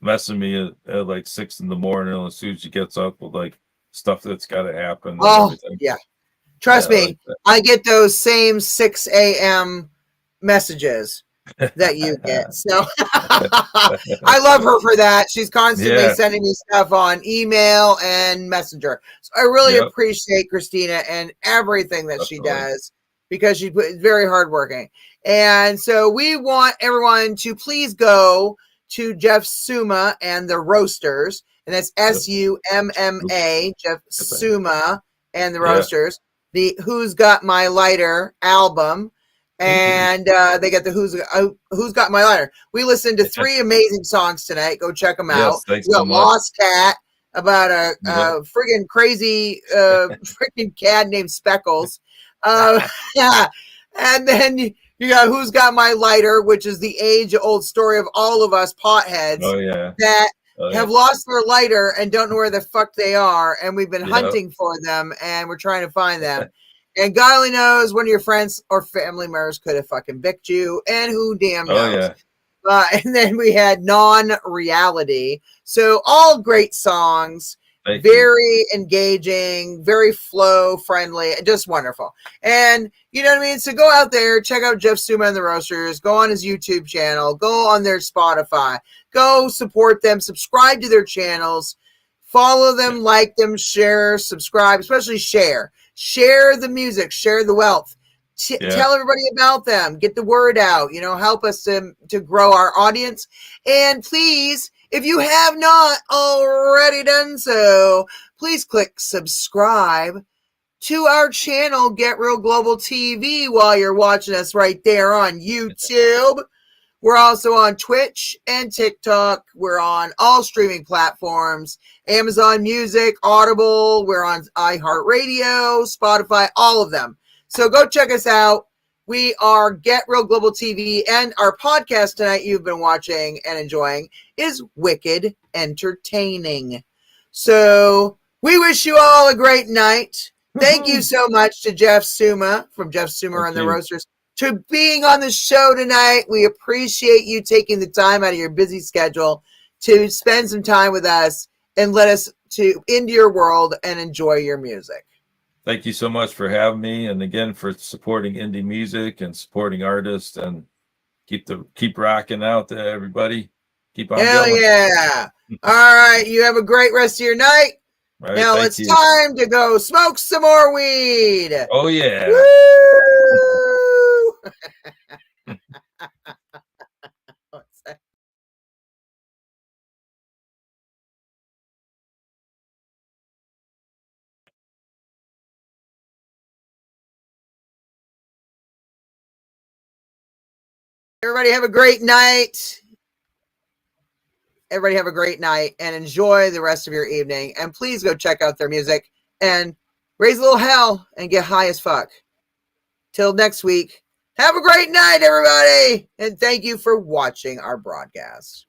messing me at like 6 a.m. as soon as she gets up with like stuff that's got to happen. Oh, yeah. Trust me, I get those same 6 a.m. messages that you get. So I love her for that. She's constantly sending me stuff on email and Messenger. So I really appreciate Christina and everything that she does because she's very hardworking. And so we want everyone to please go to Jeff Summa and the Roasters. And that's Summa, Jeff Summa and the Roasters the Who's Got My Lighter album. And they got the Who's Got My Lighter. We listened to 3 amazing songs tonight. Go check them out. Yes, thanks We so got much. Lost Cat about a Yep. friggin' crazy freaking cat named Speckles. Yeah. And then you got Who's Got My Lighter, which is the age-old story of all of us potheads Oh yeah. that Oh, yeah. have lost their lighter and don't know where the fuck they are. And we've been Yep. hunting for them and we're trying to find them. And God only knows one of your friends or family members could have fucking bicked you, and who damn knows. Oh yeah. And then we had Non-Reality. So all great songs, Thank you. very engaging, very flow friendly, just wonderful. And you know what I mean? So go out there, check out Jeff Summa and the Roasters, go on his YouTube channel, go on their Spotify, go support them, subscribe to their channels, follow them, like them, share, subscribe, especially share. Share the music, share the wealth. Yeah. Tell everybody about them. Get the word out. You know, help us to grow our audience. And please, if you have not already done so, please click subscribe to our channel, Get Real Global TV, while you're watching us right there on YouTube. We're also on Twitch and TikTok. We're on all streaming platforms, Amazon Music, Audible. We're on iHeartRadio, Spotify, all of them. So go check us out. We are Get Real Global TV, and our podcast tonight you've been watching and enjoying is Wicked Entertaining. So we wish you all a great night. Thank you so much to Jeff Summa from Jeff Summa Thank and the you. Roasters to being on the show tonight. We appreciate you taking the time out of your busy schedule to spend some time with us and let us into your world and enjoy your music. Thank you so much for having me, and again for supporting indie music and supporting artists, and keep rocking out there, everybody. Keep on Hell going. yeah. All right. You have a great rest of your night. All right, Now thank it's you. time to go smoke some more weed. Oh yeah. Woo! What's that? Everybody have a great night. Everybody have a great night and enjoy the rest of your evening. And please go check out their music and raise a little hell and get high as fuck. Till next week, have a great night, everybody. And thank you for watching our broadcast.